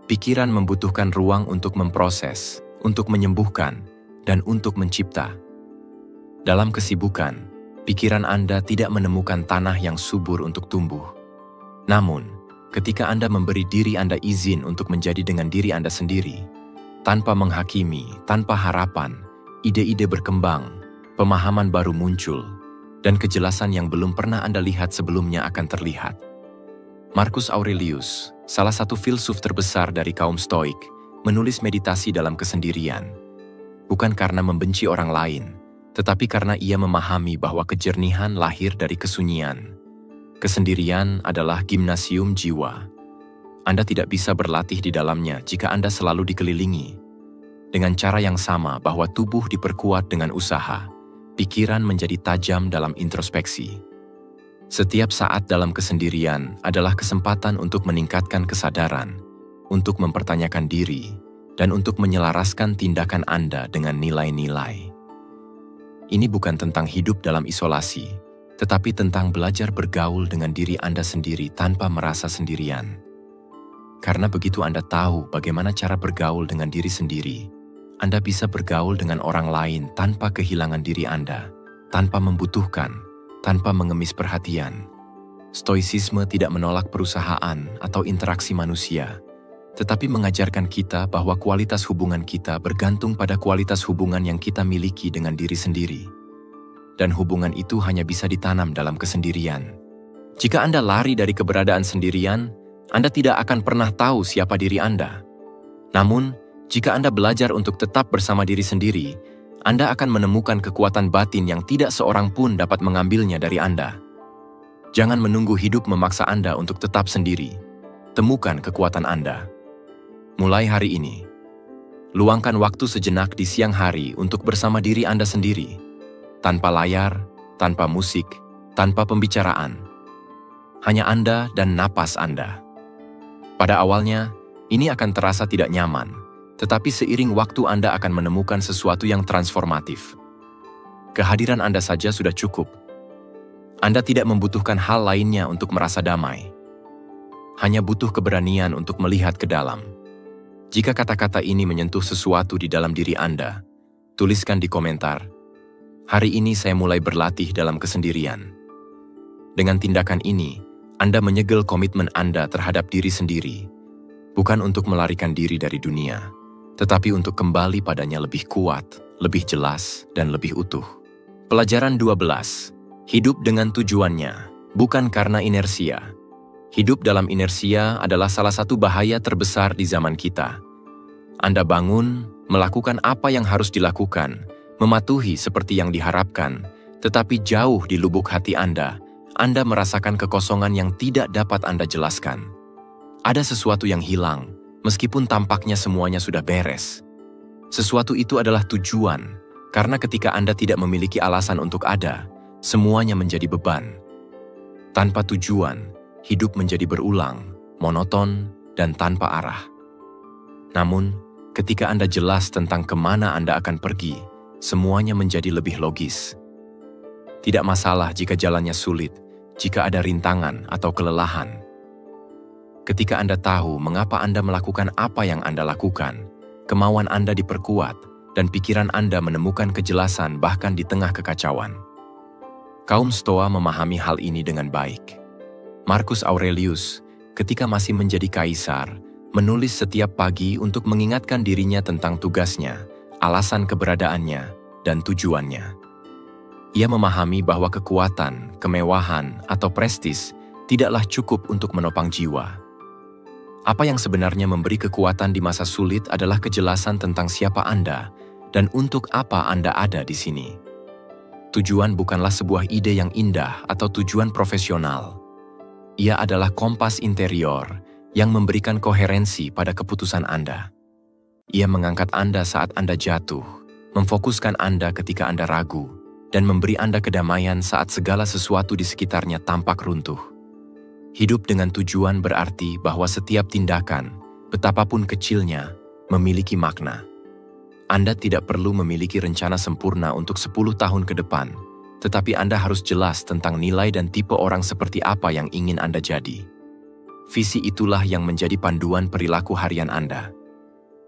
Pikiran membutuhkan ruang untuk memproses, untuk menyembuhkan, dan untuk mencipta. Dalam kesibukan, pikiran Anda tidak menemukan tanah yang subur untuk tumbuh. Namun, ketika Anda memberi diri Anda izin untuk menjadi dengan diri Anda sendiri, tanpa menghakimi, tanpa harapan, ide-ide berkembang, pemahaman baru muncul, dan kejelasan yang belum pernah Anda lihat sebelumnya akan terlihat. Marcus Aurelius, salah satu filsuf terbesar dari kaum Stoik, menulis meditasi dalam kesendirian, bukan karena membenci orang lain, tetapi karena ia memahami bahwa kejernihan lahir dari kesunyian. Kesendirian adalah gimnasium jiwa. Anda tidak bisa berlatih di dalamnya jika Anda selalu dikelilingi. Dengan cara yang sama bahwa tubuh diperkuat dengan usaha, pikiran menjadi tajam dalam introspeksi. Setiap saat dalam kesendirian adalah kesempatan untuk meningkatkan kesadaran, untuk mempertanyakan diri, dan untuk menyelaraskan tindakan Anda dengan nilai-nilai. Ini bukan tentang hidup dalam isolasi, tetapi tentang belajar bergaul dengan diri Anda sendiri tanpa merasa sendirian. Karena begitu Anda tahu bagaimana cara bergaul dengan diri sendiri, Anda bisa bergaul dengan orang lain tanpa kehilangan diri Anda, tanpa membutuhkan, tanpa mengemis perhatian. Stoicisme tidak menolak perusahaan atau interaksi manusia, tetapi mengajarkan kita bahwa kualitas hubungan kita bergantung pada kualitas hubungan yang kita miliki dengan diri sendiri. Dan hubungan itu hanya bisa ditanam dalam kesendirian. Jika Anda lari dari keberadaan sendirian, Anda tidak akan pernah tahu siapa diri Anda. Namun, jika Anda belajar untuk tetap bersama diri sendiri, Anda akan menemukan kekuatan batin yang tidak seorang pun dapat mengambilnya dari Anda. Jangan menunggu hidup memaksa Anda untuk tetap sendiri. Temukan kekuatan Anda. Mulai hari ini, luangkan waktu sejenak di siang hari untuk bersama diri Anda sendiri, tanpa layar, tanpa musik, tanpa pembicaraan. Hanya Anda dan napas Anda. Pada awalnya, ini akan terasa tidak nyaman, tetapi seiring waktu Anda akan menemukan sesuatu yang transformatif. Kehadiran Anda saja sudah cukup. Anda tidak membutuhkan hal lainnya untuk merasa damai. Hanya butuh keberanian untuk melihat ke dalam. Jika kata-kata ini menyentuh sesuatu di dalam diri Anda, tuliskan di komentar, "Hari ini saya mulai berlatih dalam kesendirian." Dengan tindakan ini, Anda menyegel komitmen Anda terhadap diri sendiri, bukan untuk melarikan diri dari dunia, tetapi untuk kembali padanya lebih kuat, lebih jelas, dan lebih utuh. Pelajaran 12. Hidup dengan tujuannya, bukan karena inersia. Hidup dalam inersia adalah salah satu bahaya terbesar di zaman kita. Anda bangun, melakukan apa yang harus dilakukan, mematuhi seperti yang diharapkan, tetapi jauh di lubuk hati Anda merasakan kekosongan yang tidak dapat Anda jelaskan. Ada sesuatu yang hilang, meskipun tampaknya semuanya sudah beres. Sesuatu itu adalah tujuan, karena ketika Anda tidak memiliki alasan untuk ada, semuanya menjadi beban. Tanpa tujuan, hidup menjadi berulang, monoton, dan tanpa arah. Namun, ketika Anda jelas tentang kemana Anda akan pergi, semuanya menjadi lebih logis. Tidak masalah jika jalannya sulit, jika ada rintangan atau kelelahan. Ketika Anda tahu mengapa Anda melakukan apa yang Anda lakukan, kemauan Anda diperkuat, dan pikiran Anda menemukan kejelasan bahkan di tengah kekacauan. Kaum Stoa memahami hal ini dengan baik. Marcus Aurelius, ketika masih menjadi kaisar, menulis setiap pagi untuk mengingatkan dirinya tentang tugasnya, alasan keberadaannya, dan tujuannya. Ia memahami bahwa kekuatan, kemewahan, atau prestis tidaklah cukup untuk menopang jiwa. Apa yang sebenarnya memberi kekuatan di masa sulit adalah kejelasan tentang siapa Anda dan untuk apa Anda ada di sini. Tujuan bukanlah sebuah ide yang indah atau tujuan profesional. Ia adalah kompas interior yang memberikan koherensi pada keputusan Anda. Ia mengangkat Anda saat Anda jatuh, memfokuskan Anda ketika Anda ragu, dan memberi Anda kedamaian saat segala sesuatu di sekitarnya tampak runtuh. Hidup dengan tujuan berarti bahwa setiap tindakan, betapapun kecilnya, memiliki makna. Anda tidak perlu memiliki rencana sempurna untuk 10 tahun ke depan, tetapi Anda harus jelas tentang nilai dan tipe orang seperti apa yang ingin Anda jadi. Visi itulah yang menjadi panduan perilaku harian Anda.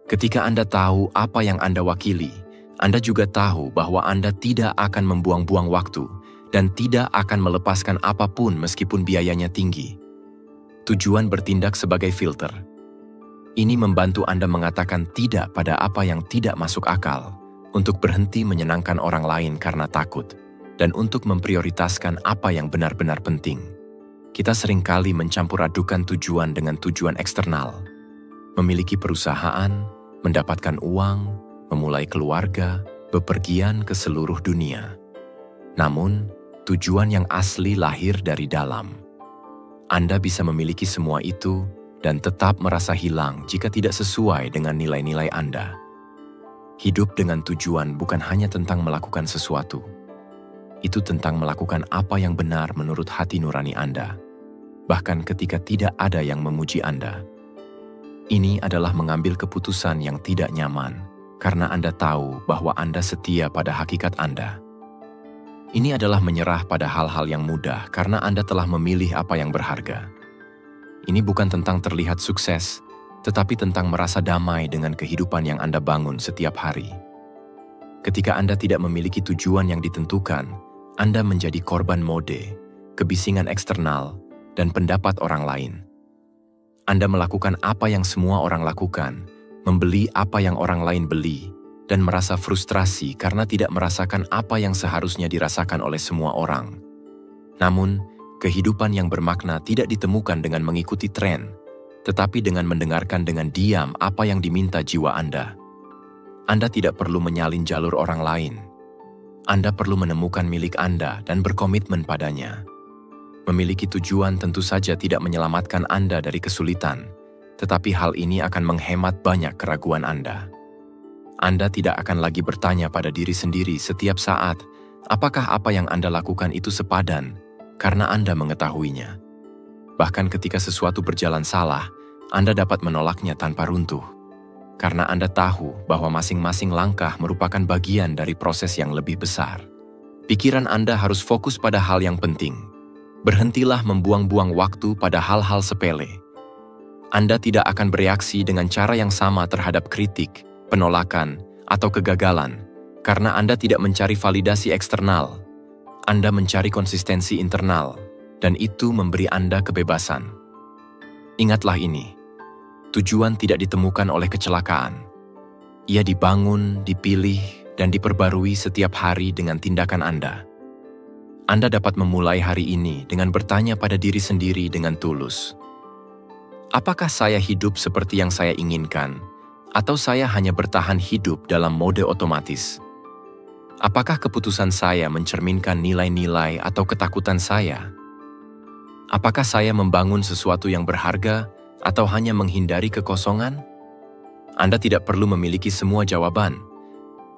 Ketika Anda tahu apa yang Anda wakili, Anda juga tahu bahwa Anda tidak akan membuang-buang waktu dan tidak akan melepaskan apapun meskipun biayanya tinggi. Tujuan bertindak sebagai filter. Ini membantu Anda mengatakan tidak pada apa yang tidak masuk akal, untuk berhenti menyenangkan orang lain karena takut, dan untuk memprioritaskan apa yang benar-benar penting. Kita seringkali mencampur adukan tujuan dengan tujuan eksternal. Memiliki perusahaan, mendapatkan uang, memulai keluarga, bepergian ke seluruh dunia. Namun, tujuan yang asli lahir dari dalam. Anda bisa memiliki semua itu dan tetap merasa hilang jika tidak sesuai dengan nilai-nilai Anda. Hidup dengan tujuan bukan hanya tentang melakukan sesuatu. Itu tentang melakukan apa yang benar menurut hati nurani Anda, bahkan ketika tidak ada yang memuji Anda. Ini adalah mengambil keputusan yang tidak nyaman, karena Anda tahu bahwa Anda setia pada hakikat Anda. Ini adalah menyerah pada hal-hal yang mudah karena Anda telah memilih apa yang berharga. Ini bukan tentang terlihat sukses, tetapi tentang merasa damai dengan kehidupan yang Anda bangun setiap hari. Ketika Anda tidak memiliki tujuan yang ditentukan, Anda menjadi korban mode, kebisingan eksternal, dan pendapat orang lain. Anda melakukan apa yang semua orang lakukan, membeli apa yang orang lain beli, dan merasa frustrasi karena tidak merasakan apa yang seharusnya dirasakan oleh semua orang. Namun, kehidupan yang bermakna tidak ditemukan dengan mengikuti tren, tetapi dengan mendengarkan dengan diam apa yang diminta jiwa Anda. Anda tidak perlu menyalin jalur orang lain. Anda perlu menemukan milik Anda dan berkomitmen padanya. Memiliki tujuan tentu saja tidak menyelamatkan Anda dari kesulitan, tetapi hal ini akan menghemat banyak keraguan Anda. Anda tidak akan lagi bertanya pada diri sendiri setiap saat, apakah apa yang Anda lakukan itu sepadan, karena Anda mengetahuinya. Bahkan ketika sesuatu berjalan salah, Anda dapat menolaknya tanpa runtuh, karena Anda tahu bahwa masing-masing langkah merupakan bagian dari proses yang lebih besar. Pikiran Anda harus fokus pada hal yang penting. Berhentilah membuang-buang waktu pada hal-hal sepele. Anda tidak akan bereaksi dengan cara yang sama terhadap kritik, penolakan, atau kegagalan, karena Anda tidak mencari validasi eksternal. Anda mencari konsistensi internal, dan itu memberi Anda kebebasan. Ingatlah ini, tujuan tidak ditemukan oleh kecelakaan. Ia dibangun, dipilih, dan diperbarui setiap hari dengan tindakan Anda. Anda dapat memulai hari ini dengan bertanya pada diri sendiri dengan tulus. Apakah saya hidup seperti yang saya inginkan? Atau saya hanya bertahan hidup dalam mode otomatis? Apakah keputusan saya mencerminkan nilai-nilai atau ketakutan saya? Apakah saya membangun sesuatu yang berharga atau hanya menghindari kekosongan? Anda tidak perlu memiliki semua jawaban.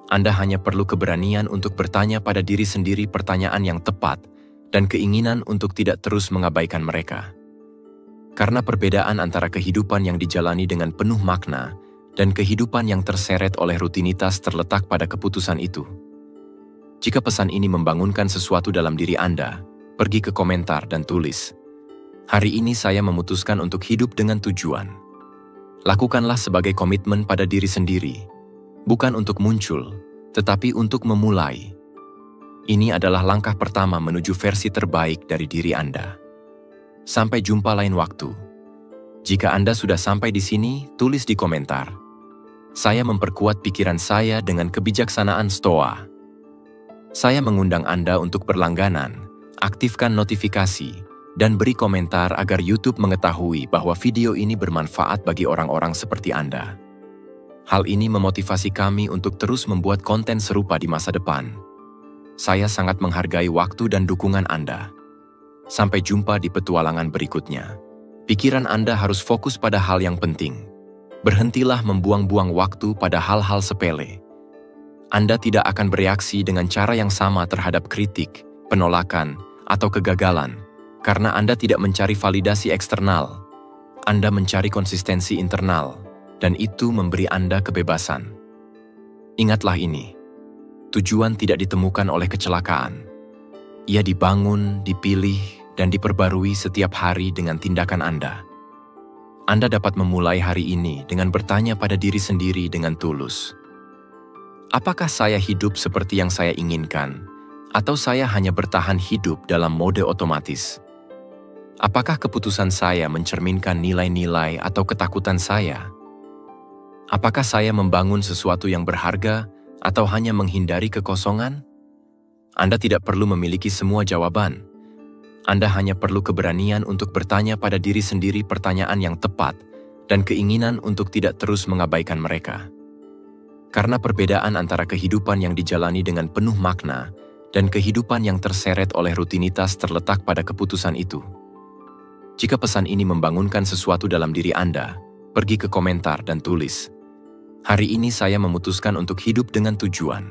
Anda hanya perlu keberanian untuk bertanya pada diri sendiri pertanyaan yang tepat dan keinginan untuk tidak terus mengabaikan mereka. Karena perbedaan antara kehidupan yang dijalani dengan penuh makna dan kehidupan yang terseret oleh rutinitas terletak pada keputusan itu. Jika pesan ini membangunkan sesuatu dalam diri Anda, pergi ke komentar dan tulis, "Hari ini saya memutuskan untuk hidup dengan tujuan." Lakukanlah sebagai komitmen pada diri sendiri, bukan untuk muncul, tetapi untuk memulai. Ini adalah langkah pertama menuju versi terbaik dari diri Anda. Sampai jumpa lain waktu. Jika Anda sudah sampai di sini, tulis di komentar. Saya memperkuat pikiran saya dengan kebijaksanaan Stoa. Saya mengundang Anda untuk berlangganan, aktifkan notifikasi, dan beri komentar agar YouTube mengetahui bahwa video ini bermanfaat bagi orang-orang seperti Anda. Hal ini memotivasi kami untuk terus membuat konten serupa di masa depan. Saya sangat menghargai waktu dan dukungan Anda. Sampai jumpa di petualangan berikutnya. Pikiran Anda harus fokus pada hal yang penting. Berhentilah membuang-buang waktu pada hal-hal sepele. Anda tidak akan bereaksi dengan cara yang sama terhadap kritik, penolakan, atau kegagalan. Karena Anda tidak mencari validasi eksternal, Anda mencari konsistensi internal, dan itu memberi Anda kebebasan. Ingatlah ini, tujuan tidak ditemukan oleh kecelakaan. Ia dibangun, dipilih, dan diperbarui setiap hari dengan tindakan Anda. Anda dapat memulai hari ini dengan bertanya pada diri sendiri dengan tulus. Apakah saya hidup seperti yang saya inginkan, atau saya hanya bertahan hidup dalam mode otomatis? Apakah keputusan saya mencerminkan nilai-nilai atau ketakutan saya? Apakah saya membangun sesuatu yang berharga atau hanya menghindari kekosongan? Anda tidak perlu memiliki semua jawaban. Anda hanya perlu keberanian untuk bertanya pada diri sendiri pertanyaan yang tepat dan keinginan untuk tidak terus mengabaikan mereka. Karena perbedaan antara kehidupan yang dijalani dengan penuh makna dan kehidupan yang terseret oleh rutinitas terletak pada keputusan itu. Jika pesan ini membangunkan sesuatu dalam diri Anda, pergi ke komentar dan tulis, "Hari ini saya memutuskan untuk hidup dengan tujuan."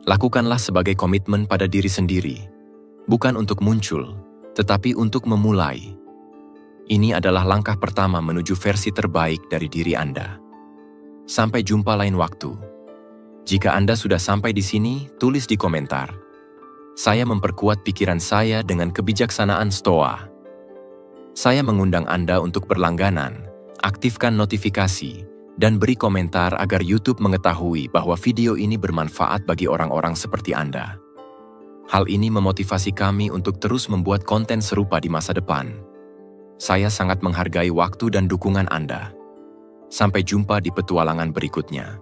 Lakukanlah sebagai komitmen pada diri sendiri, bukan untuk muncul, tetapi untuk memulai. Ini adalah langkah pertama menuju versi terbaik dari diri Anda. Sampai jumpa lain waktu. Jika Anda sudah sampai di sini, tulis di komentar. Saya memperkuat pikiran saya dengan kebijaksanaan Stoa. Saya mengundang Anda untuk berlangganan, aktifkan notifikasi, dan beri komentar agar YouTube mengetahui bahwa video ini bermanfaat bagi orang-orang seperti Anda. Hal ini memotivasi kami untuk terus membuat konten serupa di masa depan. Saya sangat menghargai waktu dan dukungan Anda. Sampai jumpa di petualangan berikutnya.